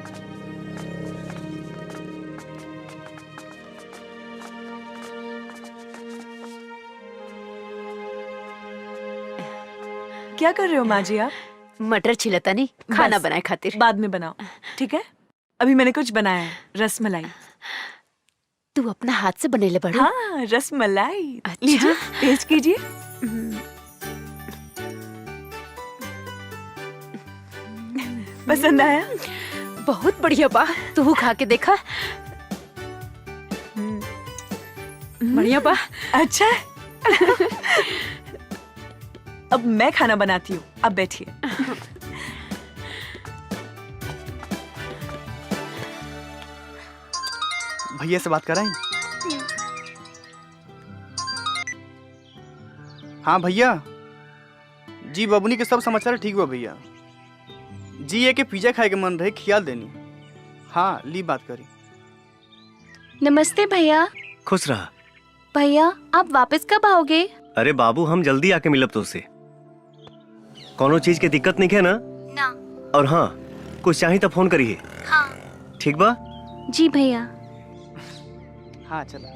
क्या कर रहे हो माँ जी आप? मटर छिलता नहीं, खाना बस, बनाए खातिर। बाद में बनाओ, ठीक है? अभी मैंने कुछ बनाया है, रसमलाई। तू अपना हाथ से बनेले बड़ू? हाँ, रसमलाई। अच्छा? लीजिए, टेस्ट कीजिए। पसंद आया? बहुत बढ़िया बा। तू खा के देखा। बढ़िया बा। अच्छा। अब मैं खाना बनाती हूँ, अब बैठिए। भैया से बात कराएं? हाँ भैया जी, बबुनी के सब समाचार ठीक हुआ भैया जी। ये के पिज्जा खाए के मन रहे, खियाल देनी। हाँ ली बात करी। नमस्ते भैया। खुश रहा। भैया आप वापस कब आओगे? अरे बाबू हम जल्दी आके मिलब तो उससे। कोनो चीज के दिक्कत नहीं है ना? ना। और हाँ कुछ चाहिए तो फोन करिए। हाँ। ठीक बा? जी भैया। हाँ चलो।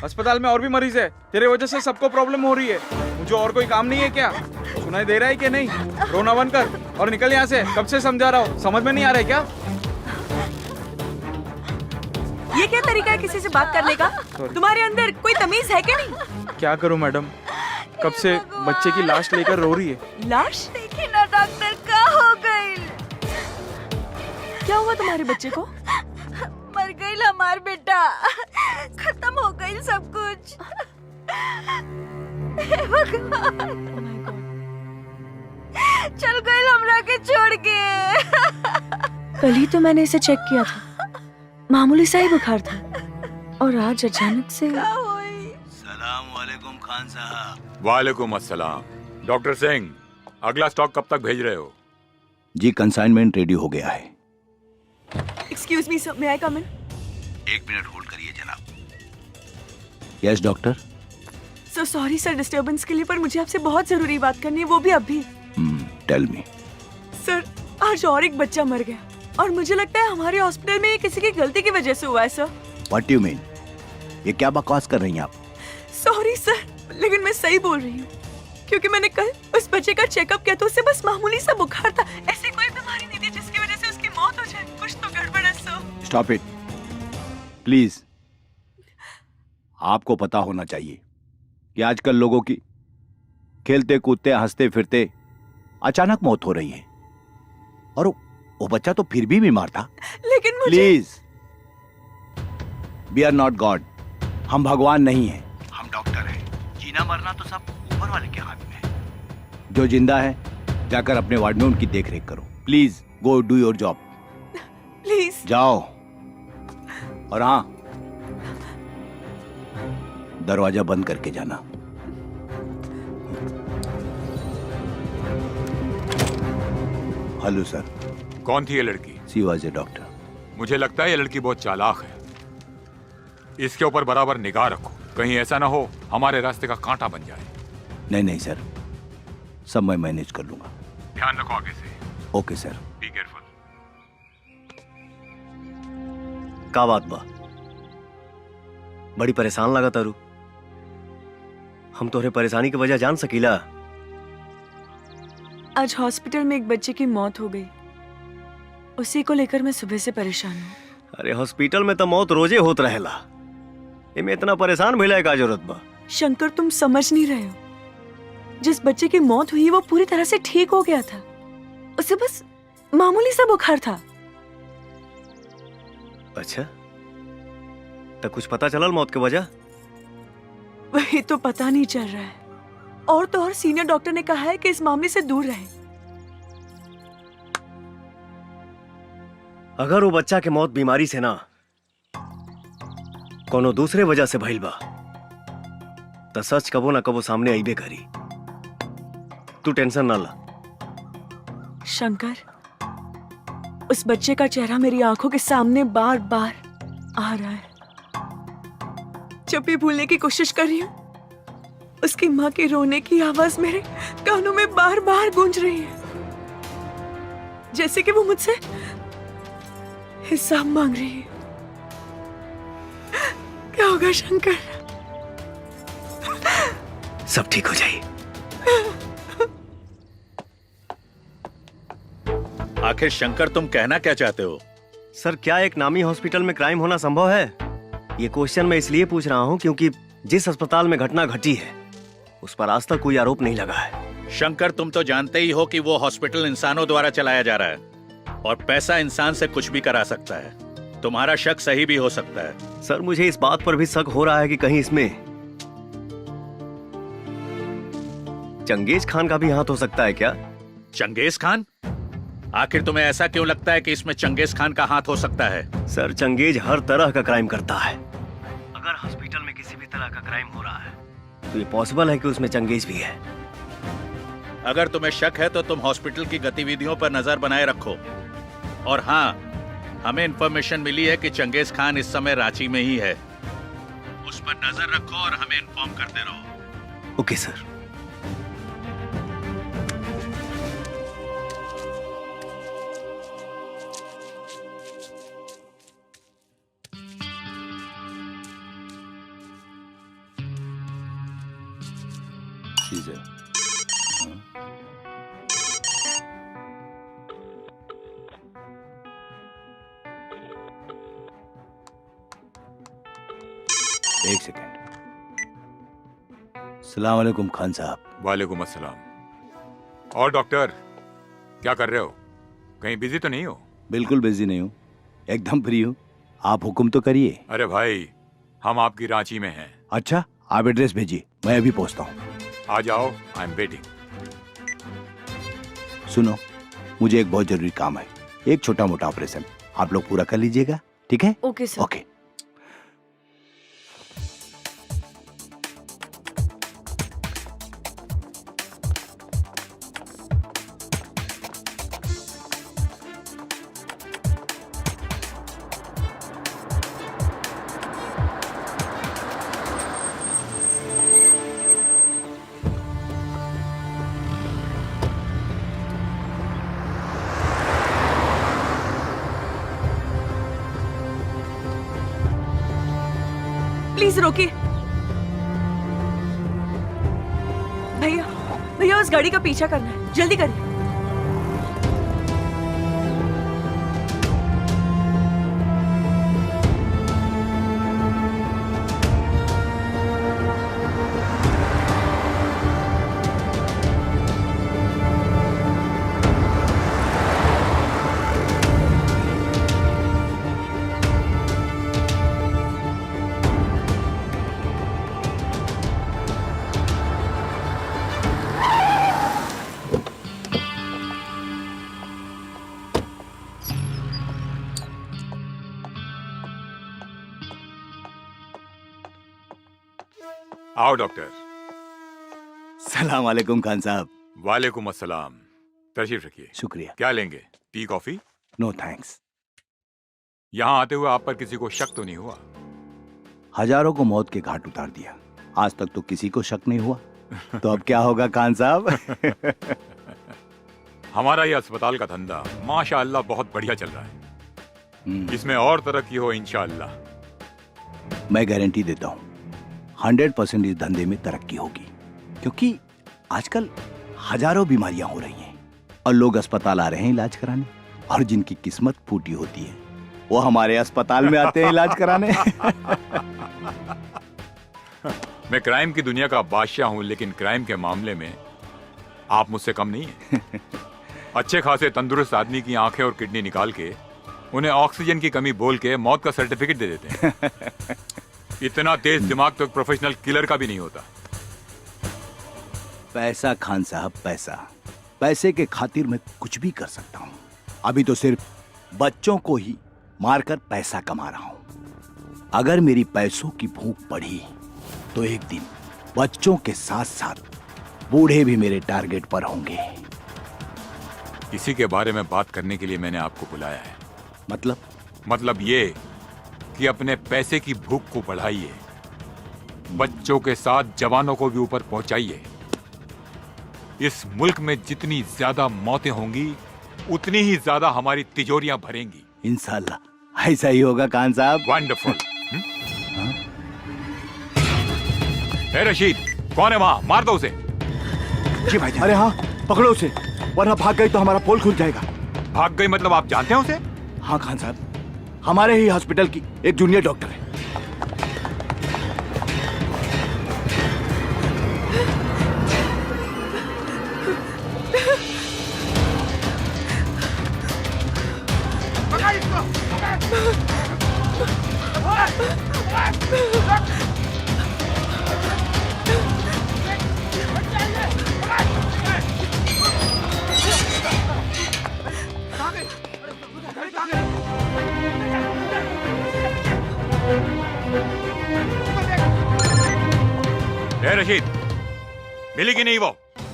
अस्पताल में और भी मरीज है, तेरे वजह से सबको प्रॉब्लम हो रही है। मुझे और कोई काम नहीं है क्या? सुनाई दे रहा है कि नहीं? रोना बंद कर और निकल यहाँ से। कब से समझा रहा हूँ, समझ में नहीं आ रहा है क्या? ये क्या तरीका है किसी से बात करने का? तुम्हारे अंदर कोई तमीज है क्या नहीं? क्या करूँ मैडम, कब से बच्चे की लाश लेकर रो रही है। लाश? देखिए ना डॉक्टर, क्या हो गई? क्या हुआ तुम्हारे बच्चे को? मर गई हमार बेटा, खत्म हो गई सब कुछ। चल गई हमरा के छोड़ के। कल ही तो मैंने इसे चेक किया था, मामूली सा ही बुखार था, और आज अचानक से। सलाम वालेकुम खान साहब। वालेकुम अस्सलाम। डॉक्टर सिंह, अगला स्टॉक कब तक भेज रहे हो? जी कंसाइनमेंट रेडी हो गया है। एक्सक्यूज मी सर, मे आई कम इन? 1 मिनट होल्ड करिए जनाब। Yes doctor. So sorry sir disturbance के लिए, पर मुझे आपसे बहुत जरूरी बात करनी है, वो भी अभी। Tell me. सर आज और एक बच्चा मर गया, और मुझे लगता है हमारे हॉस्पिटल में ये किसी की गलती की वजह से हुआ है सर। What you mean? ये क्या बकवास कर रही हैं आप? सॉरी सर, लेकिन मैं सही बोल रही हूँ, क्योंकि मैंने कल उस बच्चे का चेकअप किया तो उसे बस मामूली सा बुखार था, ऐसी कोई बीमारी नहीं थी जिसकी वजह से उसकी मौत हो जाए। कुछ तो गड़बड़ है सर। Stop it please. आपको पता होना चाहिए कि आजकल लोगों की खेलते कूदते हंसते फिरते अचानक मौत हो रही है, और वो बच्चा तो फिर भी बीमार था। लेकिन मुझे... please, we are not god. हम भगवान नहीं हैं, हम डॉक्टर हैं। जीना मरना तो सब ऊपर वाले के हाथ में है। जो जिंदा है जाकर अपने वार्ड में उनकी देख रेख करो। Please go do your job. Please जाओ। और हाँ, दरवाजा बंद करके जाना। Hello sir. कौन थी ये लड़की? She was a doctor. मुझे लगता है ये लड़की बहुत चालाक है। इसके ऊपर बराबर निगाह रखो, कहीं ऐसा ना हो हमारे रास्ते का कांटा बन जाए। नहीं नहीं सर, सब मैं मैनेज कर लूंगा। ध्यान रखो आगे से। Okay sir. Be careful. का बात बा? बड़ी परेशान लगा तारू। हम तोहरे परेशानी की वजह जान सकीला? आज हॉस्पिटल में एक बच्चे की मौत हो गई, उसी को लेकर मैं सुबह से परेशान हूँ। अरे हॉस्पिटल में तो मौत रोजे होत रहेला, इमे इतना परेशान भइला का जरूरत बा? शंकर, तुम समझ नहीं रहे हो। जिस बच्चे की मौत हुई वो पूरी तरह से ठीक हो गया था, उसे बस मामूली सा बुखार था। अच्छा, तो कुछ पता चलल मौत की वजह? वही तो पता नहीं चल रहा है, और तो और सीनियर डॉक्टर ने कहा है कि इस मामले से दूर रहे। अगर वो बच्चा के मौत बीमारी से ना कोनो दूसरे वजह से भइल बा तो सच कबो ना कबो सामने आईबे करी। तू टेंशन ना ला। शंकर, उस बच्चे का चेहरा मेरी आंखों के सामने बार बार आ रहा है। जब भी भूलने की कोशिश कर रही हूँ, उसकी माँ की रोने की आवाज मेरे कानों में बार बार गूंज रही है, जैसे कि वो मुझसे हिसाब मांग रही है। क्या होगा शंकर? सब ठीक हो जाए। आखिर शंकर, तुम कहना क्या चाहते हो? सर, क्या एक नामी हॉस्पिटल में क्राइम होना संभव है? ये क्वेश्चन मैं इसलिए पूछ रहा हूँ क्योंकि जिस अस्पताल में घटना घटी है उस पर आज तक कोई आरोप नहीं लगा है। शंकर, तुम तो जानते ही हो कि वो हॉस्पिटल इंसानों द्वारा चलाया जा रहा है और पैसा इंसान से कुछ भी करा सकता है। तुम्हारा शक सही भी हो सकता है। सर, मुझे इस बात पर भी शक हो रहा है कि कहीं इसमें चंगेज खान का भी हाथ हो सकता है क्या? Genghis Khan? आखिर तुम्हें ऐसा क्यों लगता है कि इसमें चंगेज खान का हाथ हो सकता है? सर, चंगेज हर तरह का क्राइम करता है। अगर हॉस्पिटल में किसी भी तरह का क्राइम हो रहा है तो ये पॉसिबल है कि उसमें चंगेज भी है। अगर तुम्हें शक है तो तुम हॉस्पिटल की गतिविधियों पर नजर बनाए रखो। और हाँ, हमें इंफॉर्मेशन मिली है कि चंगेज खान इस समय रांची में ही है। उस पर नजर रखो और हमें इन्फॉर्म करते रहो। Okay sir. एक सेकंड। सलाम अलैकुम खान साहब। वालेकुम अस्सलाम। और डॉक्टर, क्या कर रहे हो? कहीं बिजी तो नहीं हो? बिल्कुल बिजी नहीं हूँ, एकदम फ्री हूँ। आप हुक्म तो करिए। अरे भाई, हम आपकी रांची में हैं। अच्छा, आप एड्रेस भेजिए, मैं अभी पहुँचता हूँ। आ जाओ, आई एम वेटिंग। सुनो, मुझे एक बहुत जरूरी काम है, एक छोटा मोटा ऑपरेशन, आप लोग पूरा कर लीजिएगा, ठीक है? Okay sir. ओके। प्लीज रोकिए। भैया, भैया उस गाड़ी का पीछा करना है, जल्दी करिए। आओ डॉक्टर। सलाम अलैकुम खान साहब। वालेकुम अस्सलाम। तशरीफ रखिए। शुक्रिया। क्या लेंगे, टी कॉफी? No thanks. यहाँ आते हुए आप पर किसी को शक तो नहीं हुआ? हजारों को मौत के घाट उतार दिया, आज तक तो किसी को शक नहीं हुआ। तो अब क्या होगा खान साहब? हमारा ये अस्पताल का धंधा माशाअल्लाह बहुत बढ़िया चल रहा है। इसमें और तरक्की हो इंशाअल्लाह। मैं गारंटी देता हूँ 100% इस धंधे में तरक्की होगी, क्योंकि आजकल हजारों बीमारियां हो रही हैं और लोग अस्पताल आ रहे हैं इलाज कराने, और जिनकी किस्मत फूटी होती है वो हमारे अस्पताल में आते हैं इलाज कराने। मैं क्राइम की दुनिया का बादशाह हूं, लेकिन क्राइम के मामले में आप मुझसे कम नहीं हैं। अच्छे खासे तंदुरुस्त आदमी की आंखें और किडनी निकाल के उन्हें ऑक्सीजन की कमी बोल के मौत का सर्टिफिकेट दे देते हैं। इतना तेज दिमाग तो एक प्रोफेशनल किलर का भी नहीं होता। पैसा खान साहब, पैसा, पैसे के खातिर मैं कुछ भी कर सकता हूँ। अभी तो सिर्फ बच्चों को ही मारकर पैसा कमा रहा हूँ। अगर मेरी पैसों की भूख बढ़ी तो एक दिन बच्चों के साथ साथ बूढ़े भी मेरे टारगेट पर होंगे। इसी के बारे में बात करने के लिए मैंने आपको बुलाया है। मतलब ये कि अपने पैसे की भूख को बढ़ाइए, बच्चों के साथ जवानों को भी ऊपर पहुंचाइए। इस मुल्क में जितनी ज्यादा मौतें होंगी उतनी ही ज्यादा हमारी तिजोरियां भरेंगी। इंशाल्लाह ऐसा ही होगा खान साहब। वंडरफुल। ए रशीद, कौन है वहां? मार दो उसे। जी भाई। अरे हाँ, पकड़ो उसे, वरना भाग गई तो हमारा पोल खुल जाएगा। भाग गई मतलब आप जानते हैं उसे? हाँ खान साहब, हमारे ही हॉस्पिटल की एक जूनियर डॉक्टर है। रशीद, मिली कि नहीं वो?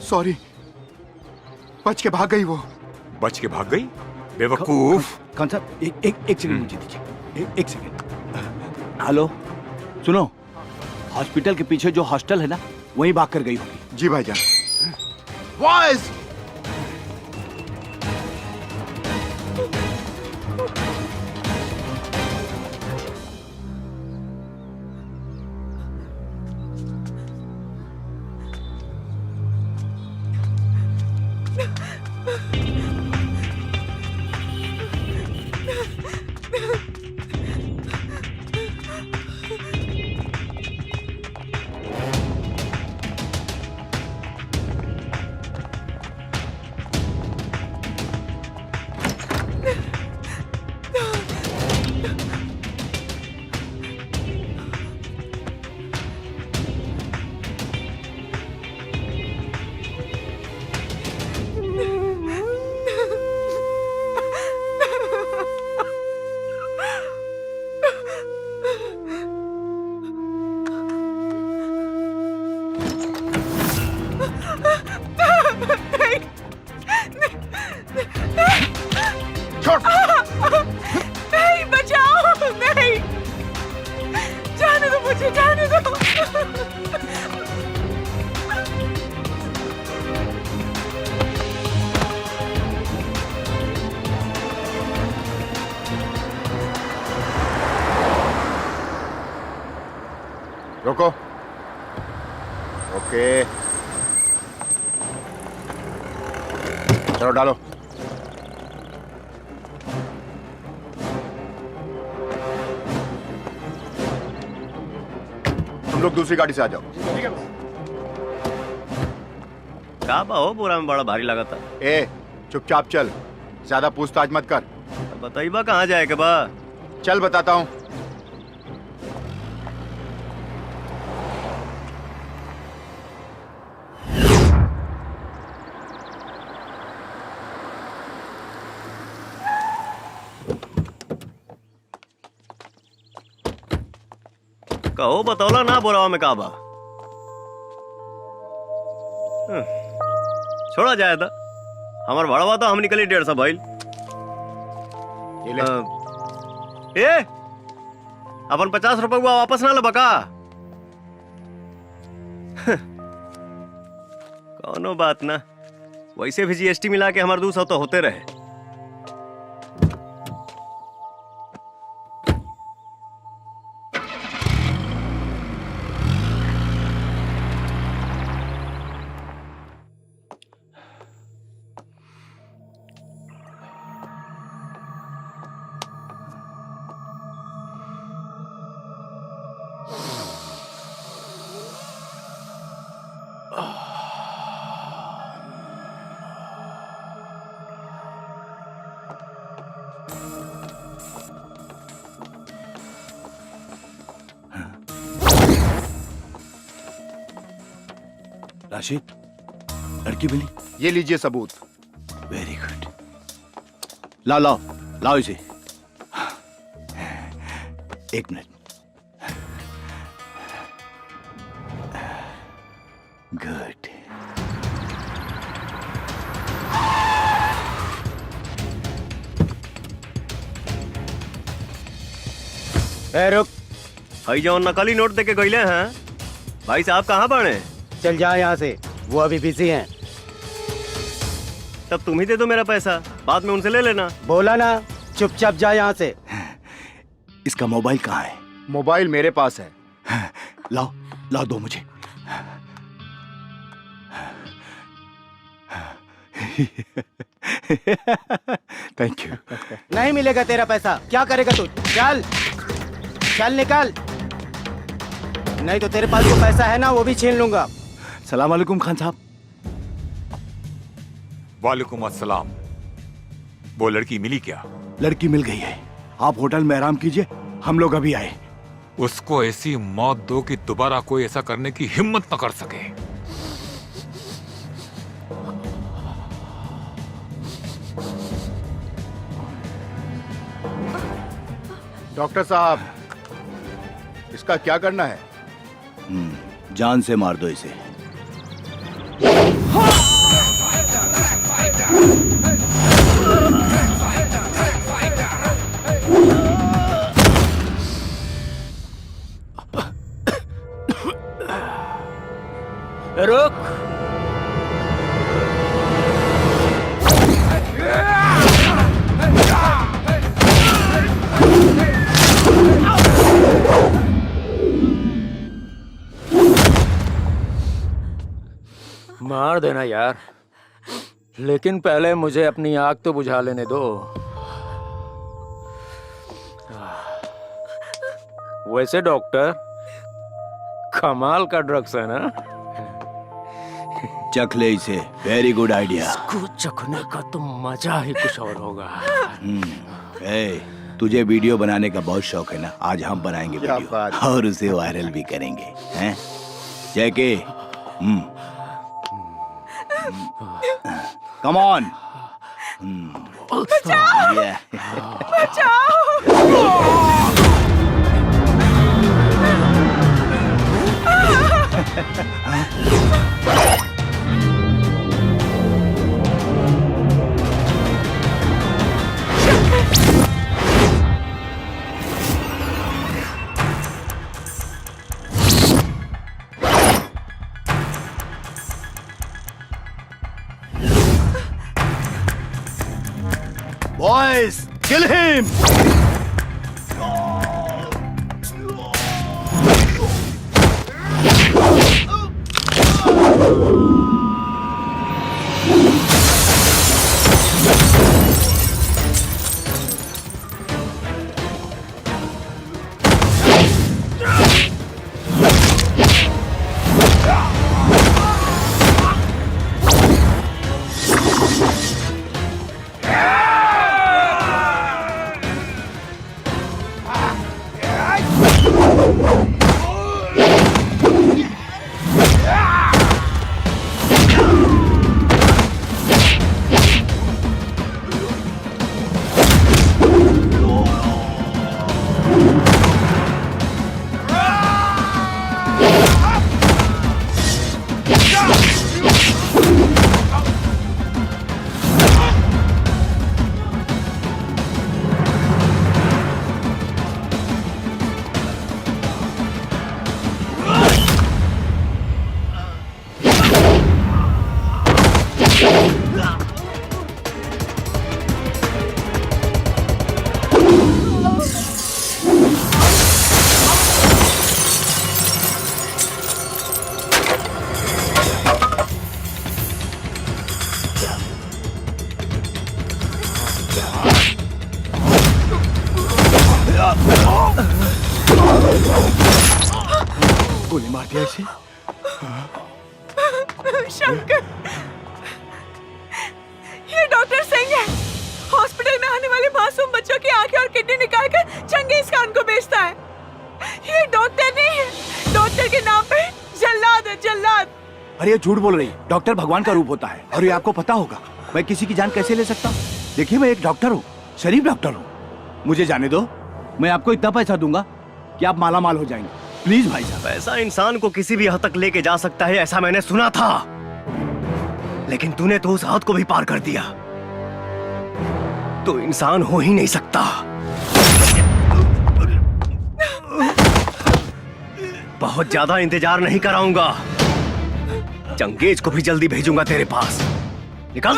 सॉरी, बच के भाग गई वो। बच के भाग गई? बेवकूफ। खान साहब एक सेकंड मुझे दीजिए, एक सेकंड। हेलो, सुनो, हॉस्पिटल के पीछे जो हॉस्टल है ना, वहीं भाग कर गई होगी। जी भाईजान। बॉयज, नहीं, बचाओ, नहीं, जाने दो मुझे, जाने दो। रोको। ओके, चलो डालो। तुम लोग दूसरी गाड़ी से आ जाओ। का बा हो, बोरा में बड़ा भारी लगा था। ए, चुपचाप चल, ज्यादा पूछताछ मत कर। बताइबा कहाँ जाए के बा? चल बताता हूँ। कहो बतौला ना बोरावा में का बा। छोड़ा जाए था, हमार भाड़ा तो हम निकली 150 भाई। ए अपन 50 रुपए वापस ना लबका। कौनो बात ना, वैसे भी जीएसटी मिला के हमारे 200 तो होते रहे। राशिद, लड़की मिली? ये लीजिए सबूत। Very good. लाओ लाओ लाओ इसे। एक मिनट। गुड। रुक भाई, जो नकली नोट देके गईले हैं भाई साहब कहाँ बने? चल जा यहाँ से, वो अभी बिजी हैं। तब तुम ही दे दो मेरा पैसा, बाद में उनसे ले लेना। बोला ना, चुपचाप जा यहाँ से। इसका मोबाइल कहाँ है? मोबाइल मेरे पास है। लाओ लाओ, दो मुझे। Thank you. नहीं मिलेगा तेरा पैसा, क्या करेगा तू? चल चल निकल, नहीं तो तेरे पास जो पैसा है ना वो भी छीन लूंगा। सलाम वालेकुम खान साहब। वालेकुम अस्सलाम। वो लड़की मिली क्या? लड़की मिल गई है, आप होटल में आराम कीजिए, हम लोग अभी आए। उसको ऐसी मौत दो कि दोबारा कोई ऐसा करने की हिम्मत न कर सके। डॉक्टर साहब, इसका क्या करना है? जान से मार दो इसे। रुक। मार देना यार, लेकिन पहले मुझे अपनी आग तो बुझा लेने दो। वैसे डॉक्टर, कमाल का ड्रग्स है ना? चख ले इसे, वेरी गुड आइडिया। इसको चखने का तो मजा ही कुछ और होगा। तुझे वीडियो बनाने का बहुत शौक है ना, आज हम बनाएंगे क्या वीडियो बात। और उसे वायरल भी करेंगे, हैं? Jake, come on. Boys, kill him! गोली मार दिया इसे। शंकर, ये डॉक्टर सिंह है। हॉस्पिटल में आने वाले मासूम बच्चों की आंखें और किडनी निकाल कर चंगेज खान को बेचता है। ये डॉक्टर नहीं है, डॉक्टर के नाम पे जल्लाद है, जल्लाद। अरे ये झूठ बोल रही, डॉक्टर भगवान का रूप होता है और ये आपको पता होगा। मैं किसी की जान कैसे ले सकता हूँ? देखिए मैं एक डॉक्टर हूँ, शरीफ डॉक्टर हूँ। मुझे जाने दो, मैं आपको इतना पैसा दूंगा कि आप माला माल हो जाएंगे। प्लीज भाई साहब। पैसा इंसान को किसी भी हद तक लेके जा सकता है, ऐसा मैंने सुना था, लेकिन तूने तो उस हद को भी पार कर दिया। तो इंसान हो ही नहीं सकता। बहुत ज्यादा इंतजार नहीं कराऊंगा, चंगेज को भी जल्दी भेजूंगा तेरे पास। निकल।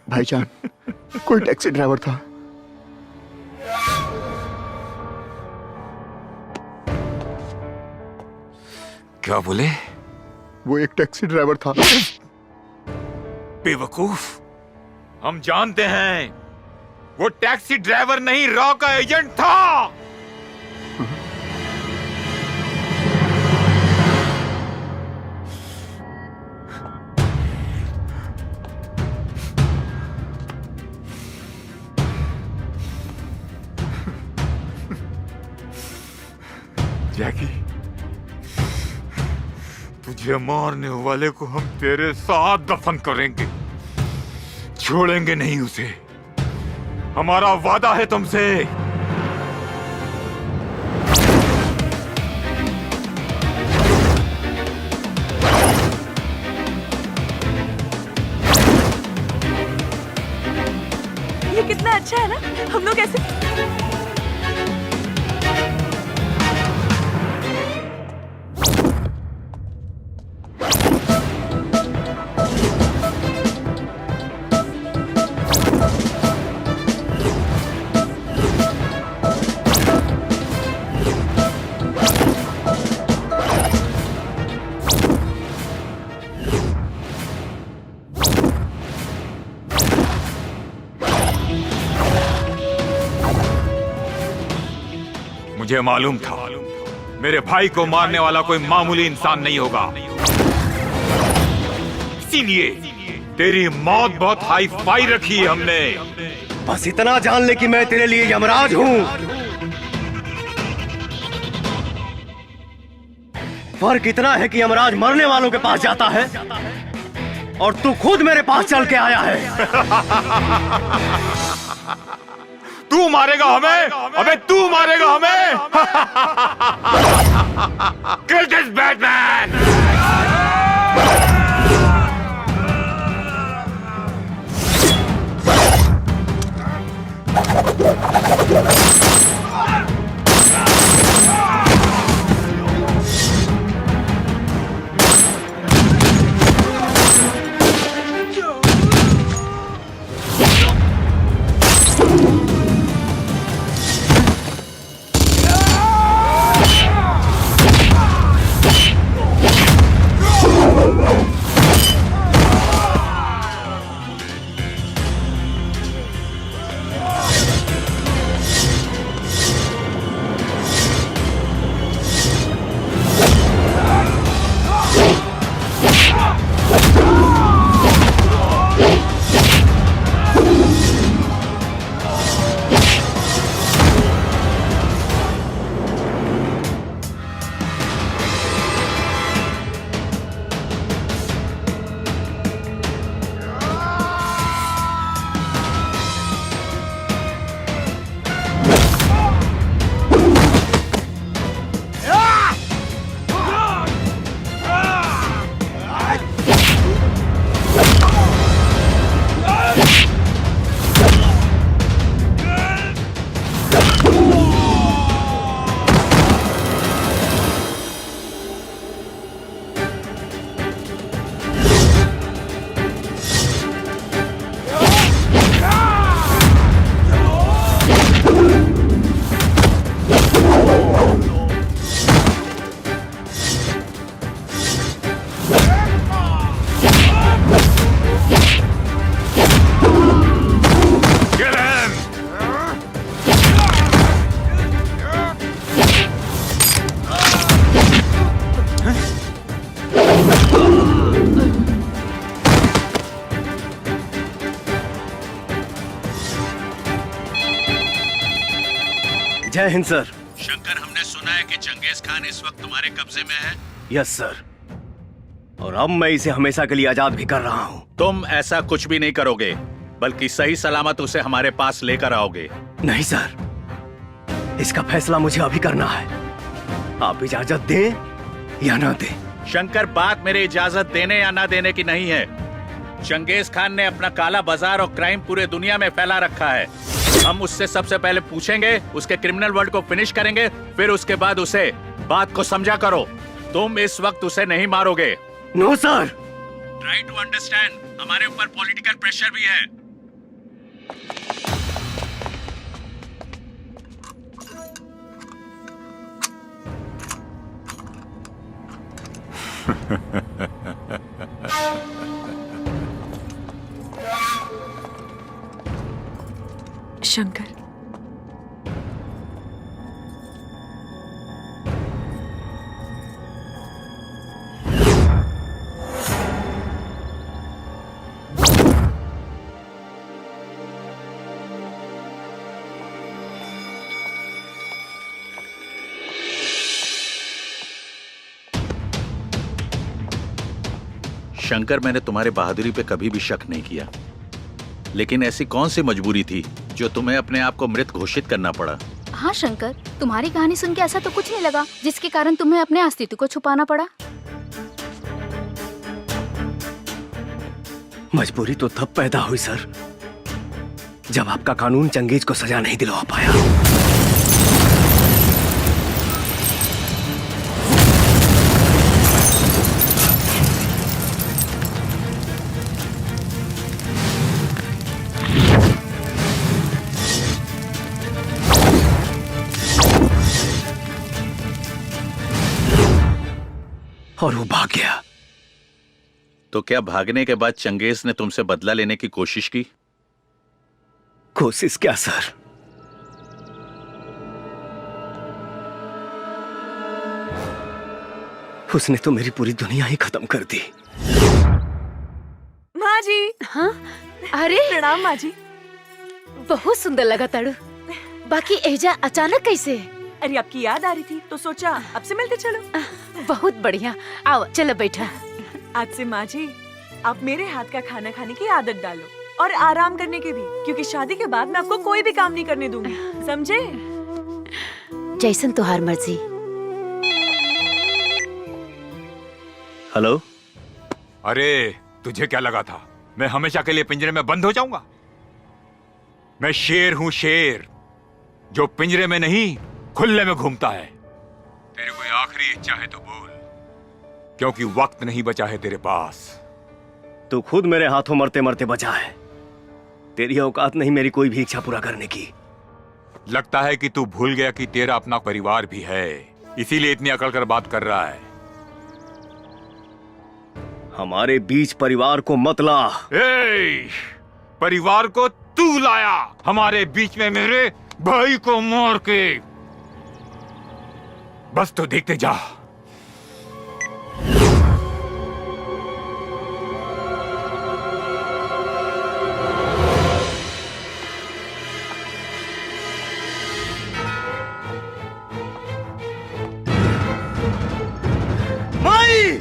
भाईजान, कोई टैक्सी ड्राइवर था। क्या बोले? वो एक टैक्सी ड्राइवर था। बेवकूफ, हम जानते हैं वो टैक्सी ड्राइवर नहीं, रॉ का एजेंट था। जैकी, तुझे मारने वाले को हम तेरे साथ दफन करेंगे, छोड़ेंगे नहीं उसे। हमारा वादा है तुमसे। ये कितना अच्छा है ना, हम लोग ऐसे मुझे मालूम था मेरे भाई को मारने वाला कोई मामूली इंसान नहीं होगा, इसीलिए तेरी मौत बहुत हाई फाई रखी है हमने। बस इतना जान ले कि मैं तेरे लिए यमराज हूं। फर्क इतना है कि यमराज मरने वालों के पास जाता है और तू खुद मेरे पास चल के आया है। तू मारेगा हमें? अबे तू मारेगा हमें? Kill this Batman! जय हिंद सर। शंकर, हमने सुना है कि चंगेज खान इस वक्त तुम्हारे कब्जे में है। यस सर, और अब मैं इसे हमेशा के लिए आजाद भी कर रहा हूँ। तुम ऐसा कुछ भी नहीं करोगे, बल्कि सही सलामत उसे हमारे पास लेकर आओगे। नहीं सर, इसका फैसला मुझे अभी करना है। आप इजाजत दें या ना दें। शंकर, बात मेरे इजाजत देने या ना देने की नहीं है। चंगेज खान ने अपना काला बाजार और क्राइम पूरे दुनिया में फैला रखा है। हम उससे सबसे पहले पूछेंगे, उसके क्रिमिनल वर्ल्ड को फिनिश करेंगे, फिर उसके बाद उसे बात को समझा करो। तुम इस वक्त उसे नहीं मारोगे। No sir. Try to understand, हमारे ऊपर पॉलिटिकल प्रेशर भी है। शंकर, शंकर, मैंने तुम्हारे बहादुरी पे कभी भी शक नहीं किया, लेकिन ऐसी कौन सी मजबूरी थी जो तुम्हें अपने आप को मृत घोषित करना पड़ा? हाँ शंकर, तुम्हारी कहानी सुन के ऐसा तो कुछ नहीं लगा जिसके कारण तुम्हें अपने अस्तित्व को छुपाना पड़ा। मजबूरी तो तब पैदा हुई सर, जब आपका कानून चंगेज को सजा नहीं दिलवा पाया। और वो भाग गया। तो क्या भागने के बाद चंगेज ने तुमसे बदला लेने की कोशिश की? कोशिश क्या सर, उसने तो मेरी पूरी दुनिया ही खत्म कर दी। माँ जी। हाँ? अरे प्रणाम माँ जी। बहुत सुंदर लगा ताड़ू। बाकी एजा अचानक कैसे? अरे आपकी याद आ रही थी तो सोचा आपसे मिलते चलो। बहुत बढ़िया, आओ चलो बैठा। आज से माँ जी आप मेरे हाथ का खाना खाने की आदत डालो और आराम करने की भी, क्योंकि शादी के बाद मैं आपको कोई भी काम नहीं करने दूंगी, समझे? जैसन तुहार मर्जी। हेलो। अरे तुझे क्या लगा था मैं हमेशा के लिए पिंजरे में बंद हो जाऊंगा? मैं शेर हूं, शेर जो पिंजरे में नहीं खुले में घूमता है। तेरी कोई आखिरी इच्छा है तो बोल, क्योंकि वक्त नहीं बचा है तेरे पास। तू खुद मेरे हाथों मरते मरते बचा है। तेरी औकात नहीं मेरी कोई भी इच्छा पूरा करने की। लगता है कि तू भूल गया कि तेरा अपना परिवार भी है, इसीलिए इतनी अकड़ कर बात कर रहा है। हमारे बीच परिवार को मत ला। परिवार को तू लाया हमारे बीच में, मेरे भाई को मार के। बस तो देखते जा। माई!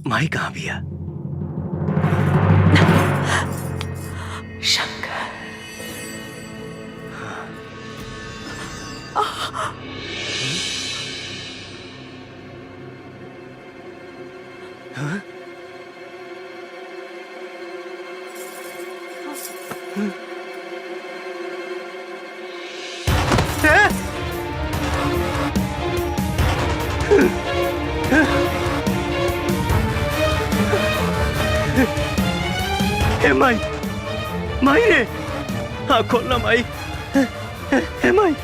माई कहाँ भैया? शंकर। हाँ? हे माई, माई रे, हाँ खोलना माई। हे माई,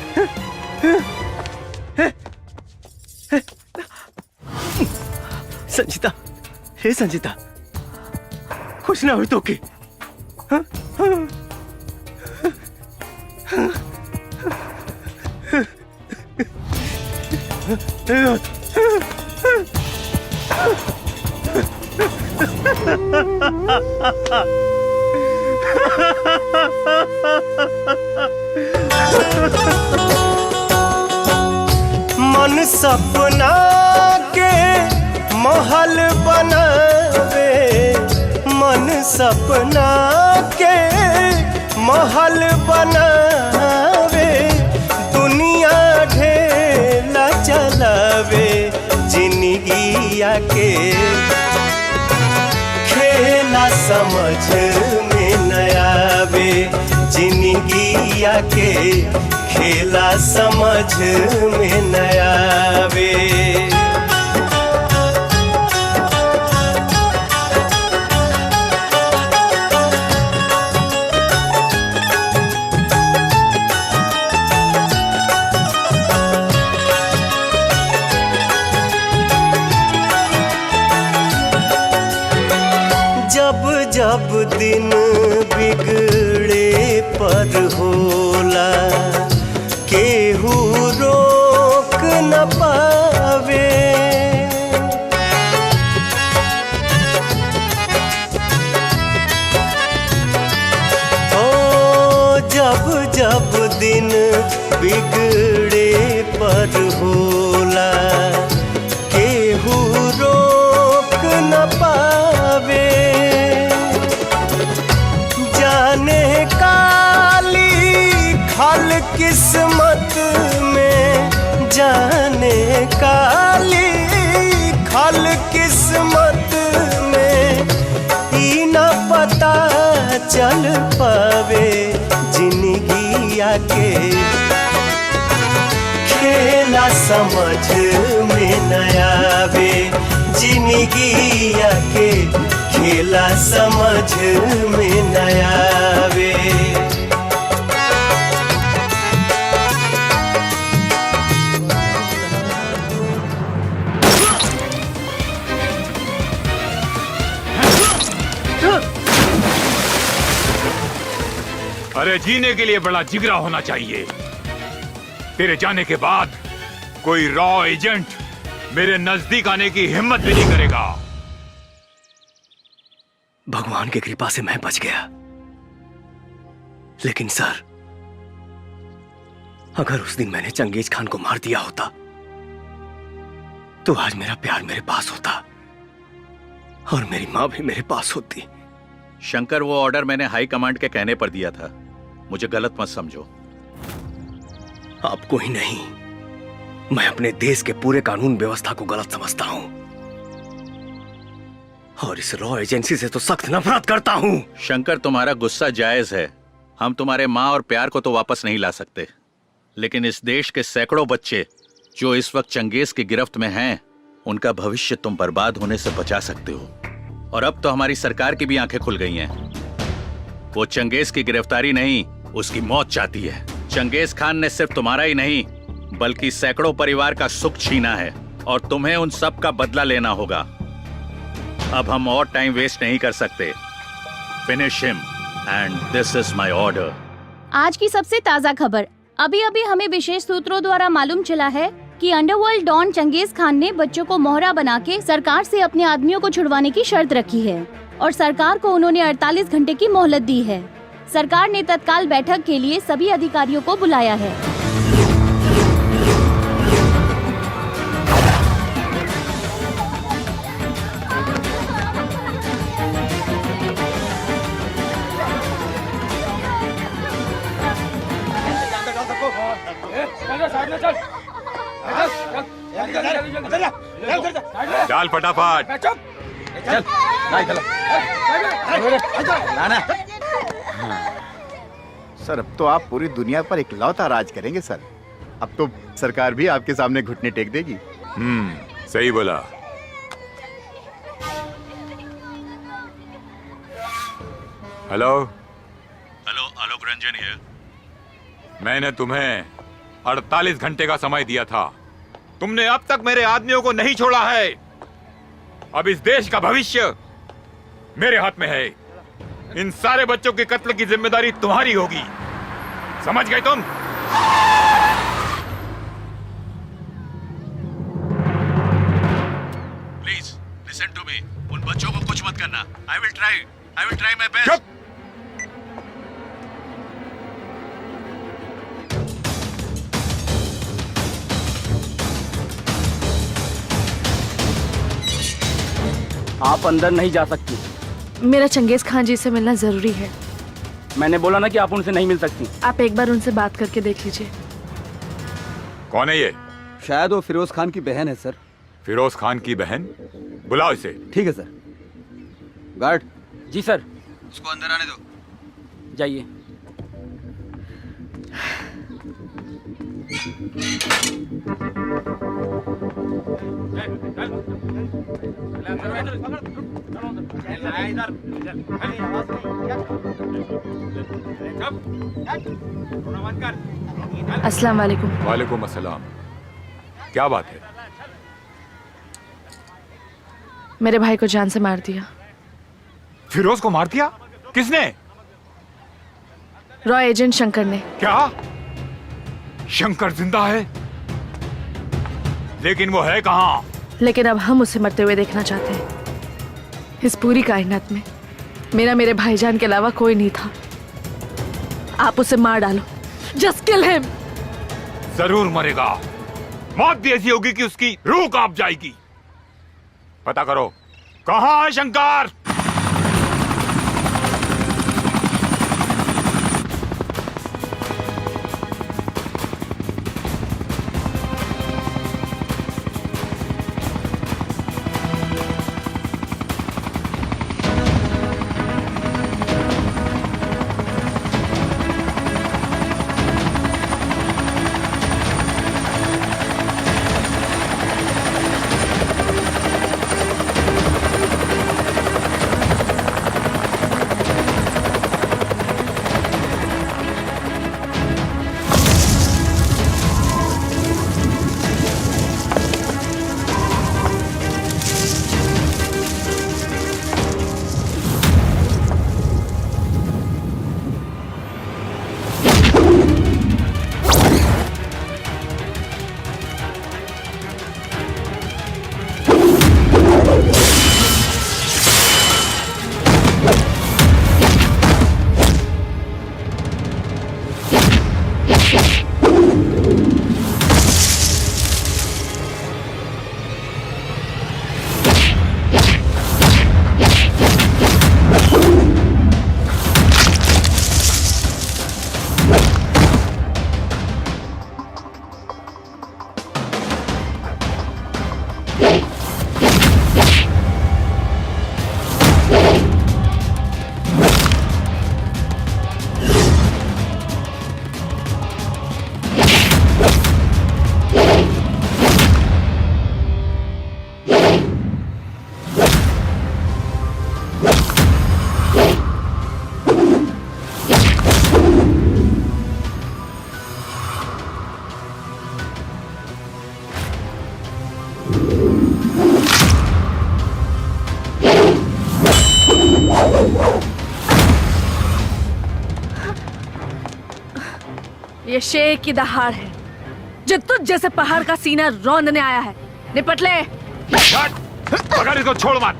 संजीता, हे संजीता, कुछ ना हो तो के? हाँ? हाँ? मन सपना के महल बनावे, मन सपना के महल बनावे, दुनिया के खेला समझ में न आवे, जिंदगी के खेला समझ में न आवे। जब जब दिन बिगड़े पर होला, केहू रोक न पावे। ओ जब जब दिन बिगड़े पर होला, केहू रोक न पावे। जाने काली खल किस्मत में, जाने काली खल किस्मत में, ई न पता चल पावे जिंदगी के खेला समझ में न आवे, जिंदगी के खेला समझ में न आवे। अरे जीने के लिए बड़ा जिगरा होना चाहिए। तेरे जाने के बाद कोई रॉ एजेंट मेरे नजदीक आने की हिम्मत भी नहीं करेगा। भगवान की कृपा से मैं बच गया, लेकिन सर, अगर उस दिन मैंने चंगेज खान को मार दिया होता तो आज मेरा प्यार मेरे पास होता और मेरी मां भी मेरे पास होती। शंकर, वो ऑर्डर मैंने हाई कमांड के कहने पर दिया था, मुझे गलत मत समझो। आपको ही नहीं, मैं अपने देश के पूरे कानून व्यवस्था को गलत समझता हूं और इस रॉ एजेंसी से तो सख्त नफरत करता हूं। शंकर, तुम्हारा गुस्सा जायज है। हम तुम्हारे माँ और प्यार को तो वापस नहीं ला सकते, लेकिन इस देश के सैकड़ों बच्चे जो इस वक्त चंगेज की गिरफ्त में हैं, उनका भविष्य तुम बर्बाद होने से बचा सकते हो। और अब तो हमारी सरकार की भी आंखें खुल गई हैं। वो चंगेज की गिरफ्तारी नहीं, उसकी मौत चाहती है। चंगेज खान ने सिर्फ तुम्हारा ही नहीं बल्कि सैकड़ों परिवार का सुख छीना है और तुम्हें उन सब का बदला लेना होगा। अब हम और टाइम वेस्ट नहीं कर सकते। Finish him and this is my order. आज की सबसे ताज़ा खबर। अभी अभी हमें विशेष सूत्रों द्वारा मालूम चला है कि अंडरवर्ल्ड डॉन चंगेज खान ने बच्चों को मोहरा बना के सरकार से अपने आदमियों को छुड़वाने की शर्त रखी है और सरकार को उन्होंने 48 घंटे की मोहलत दी है। सरकार ने तत्काल बैठक के लिए सभी अधिकारियों को बुलाया है। डाल फटाफट। चल, लाना। सर, अब तो आप पूरी दुनिया पर इकलौता राज करेंगे सर। अब तो सरकार भी आपके सामने घुटने टेक देगी। सही बोला। Hello hello, Alok Ranjan here. मैंने तुम्हें 48 घंटे का समय दिया था, तुमने अब तक मेरे आदमियों को नहीं छोड़ा है। अब इस देश का भविष्य मेरे हाथ में है। इन सारे बच्चों के कत्ल की जिम्मेदारी तुम्हारी होगी, समझ गए तुम? Please listen to me. उन बच्चों को कुछ मत करना। I will try my best. आप अंदर नहीं जा सकती। मेरा चंगेज खान जी से मिलना जरूरी है। मैंने बोला ना कि आप उनसे नहीं मिल सकती। आप एक बार उनसे बात करके देख लीजिए। कौन है ये? शायद वो फिरोज खान की बहन है सर। फिरोज खान की बहन, बुलाओ इसे। ठीक है सर। गार्ड। जी सर। उसको अंदर आने दो। जाइए। अस्सलाम वालेकुम। वालेकुम अस्सलाम। क्या बात है? मेरे भाई को जान से मार दिया। फिरोज को मार दिया? किसने? रॉ एजेंट शंकर ने। क्या? शंकर जिंदा है? लेकिन वो है कहाँ? लेकिन अब हम उसे मरते हुए देखना चाहते हैं। इस पूरी कायनात में मेरे भाईजान के अलावा कोई नहीं था। आप उसे मार डालो। Just kill him. जरूर मरेगा। मौत भी ऐसी होगी कि उसकी रूह कांप जाएगी। पता करो कहाँ है शंकर? ये शेर की दहाड़ है जो तुझ जैसे पहाड़ का सीना रौंदने आया है। निपट ले। पकड़ इसको, छोड़ मत।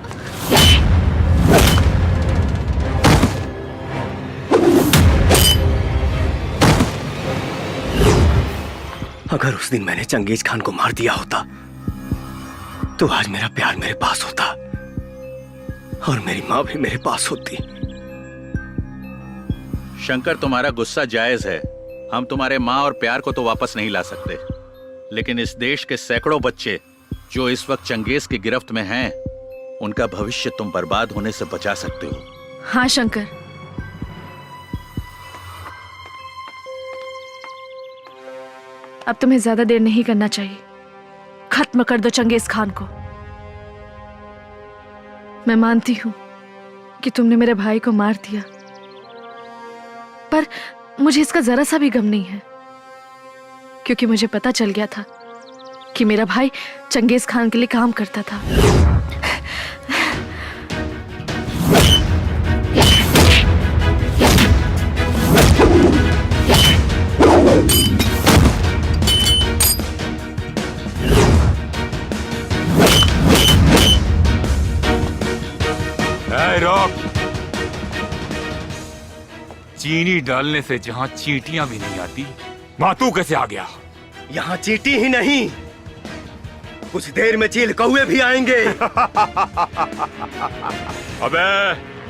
अगर उस दिन मैंने चंगेज खान को मार दिया होता तो आज मेरा प्यार मेरे पास होता और मेरी माँ भी मेरे पास होती। शंकर, तुम्हारा गुस्सा जायज है। हम तुम्हारे माँ और प्यार को तो वापस नहीं ला सकते, लेकिन इस देश के सैकड़ों बच्चे जो इस वक्त चंगेज की गिरफ्त में हैं, उनका भविष्य तुम बर्बाद होने से बचा सकते हो। हाँ शंकर, अब तुम्हें ज्यादा देर नहीं करना चाहिए। खत्म कर दो चंगेज खान को। मैं मानती हूं कि तुमने मेरे भाई को मार दिया, पर मुझे इसका जरा सा भी गम नहीं है, क्योंकि मुझे पता चल गया था कि मेरा भाई चंगेज खान के लिए काम करता था। रोक। चीनी डालने से जहां चींटियां भी नहीं आती, वहां तू कैसे आ गया? यहाँ चींटी ही नहीं, कुछ देर में चील कौवे भी आएंगे। अबे,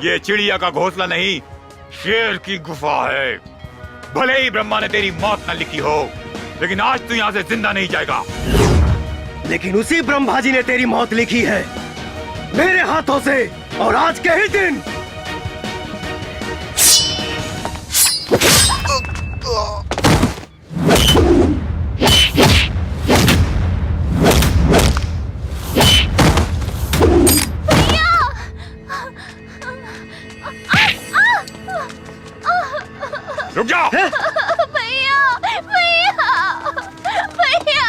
ये चिड़िया का घोंसला नहीं, शेर की गुफा है। भले ही ब्रह्मा ने तेरी मौत न लिखी हो, लेकिन आज तू यहाँ से जिंदा नहीं जाएगा। लेकिन उसी ब्रह्मा जी ने तेरी मौत लिखी है मेरे हाथों से, और आज के ही दिन रुक जाओ। भैया भैया भैया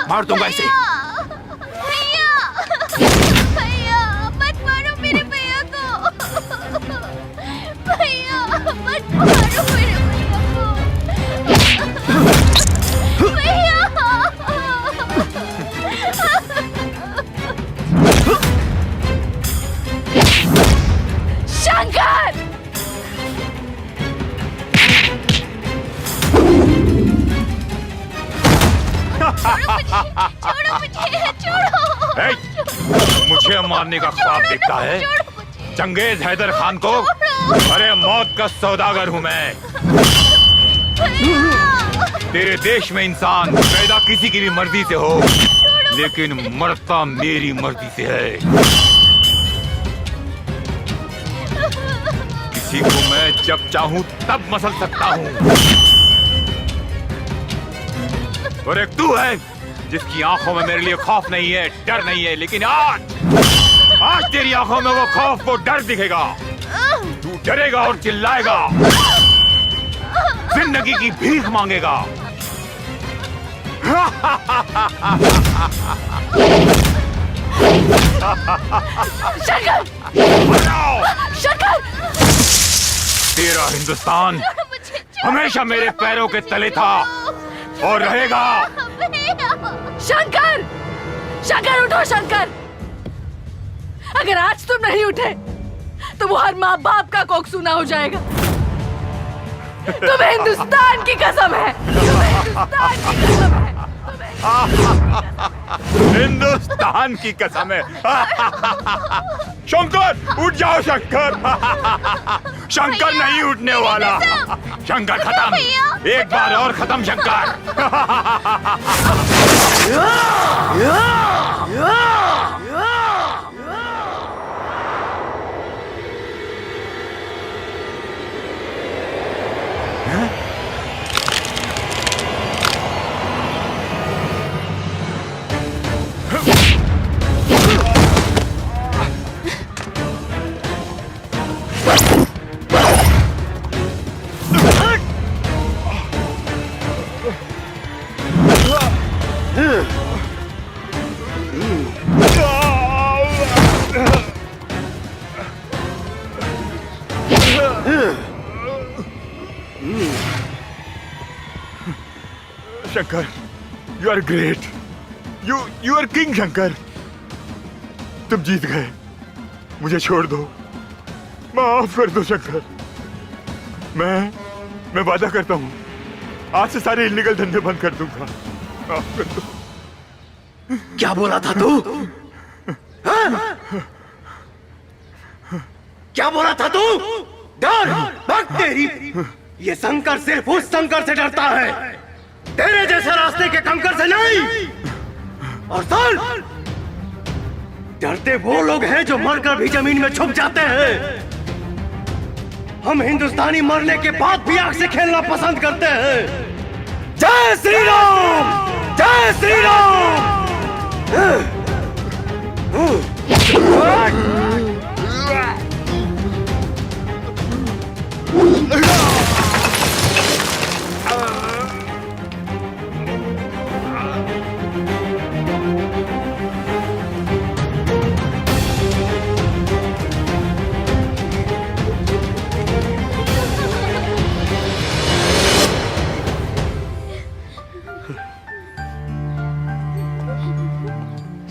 मार दूंगा इसे। भैया भैया मत मारो मेरे भैया को। भैया मत मारो मेरे भैया को। भैया शंकर छोड़ो मुझे, छोड़ो। मुझे मारने का ख्वाब देखता है चंगेज हैदर खान को? अरे मौत का सौदागर हूँ मैं। तेरे देश में इंसान पैदा किसी की भी मर्जी से हो, लेकिन मरता मेरी मर्जी से है। किसी को मैं जब चाहूं तब मसल सकता हूँ, और एक तू है जिसकी आंखों में मेरे लिए खौफ नहीं है, डर नहीं है, लेकिन आज तेरी आंखों में वो खौफ, वो डर दिखेगा। तू डरेगा और चिल्लाएगा, जिंदगी की भीख मांगेगा। शंकर! शंकर! तेरा हिंदुस्तान हमेशा मेरे पैरों के तले था और रहेगा। शंकर! शंकर उठो शंकर! अगर आज तुम नहीं उठे तो वो हर माँ बाप का कोख सूना हो जाएगा। तुम्हें हिंदुस्तान की कसम है, तुम्हें हिंदुस्तान की कसम है। हिंदुस्तान की कसम है। शंकर उठ जाओ शंकर। शंकर नहीं उठने वाला। शंकर खत्म, एक बार और खत्म Shankar. Shankar, you are great, you are king Shankar. तुम जीत गए, मुझे छोड़ दो, माफ कर दो शंकर। मैं वादा करता हूँ आज से सारे इलीगल धंधे बंद कर दूंगा। माफ कर दो। क्या बोला था तू? हाँ? क्या बोला था तू? डर भक्त तेरी। ये शंकर सिर्फ उस शंकर से डरता है, तेरे जैसे रास्ते के कंकर से नहीं। और सुन, डरते वो लोग हैं जो मरकर भी जमीन में छुप जाते हैं। हम हिंदुस्तानी मरने के बाद भी आग से खेलना पसंद करते हैं। जय श्री राम, जय श्री राम।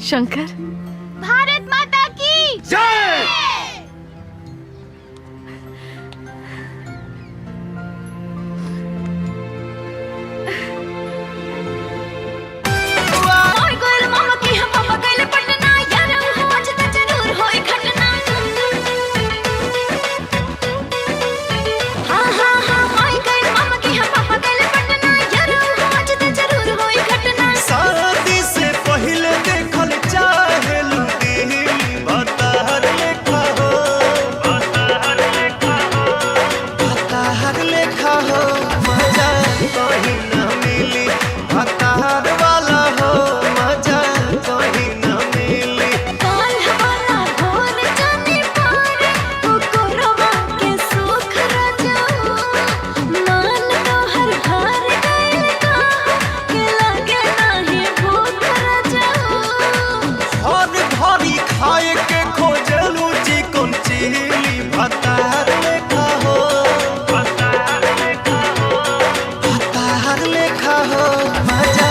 शंकर, भारत माता की जय। मामा की हम पापा गइले पटना, यार आज त जरूर होई घटना। हाँ हाँ हाँ, माई गइल मामा की हम पापा गइले पटना, यार आज त जरूर होई घटना। शादी उठा हो मजा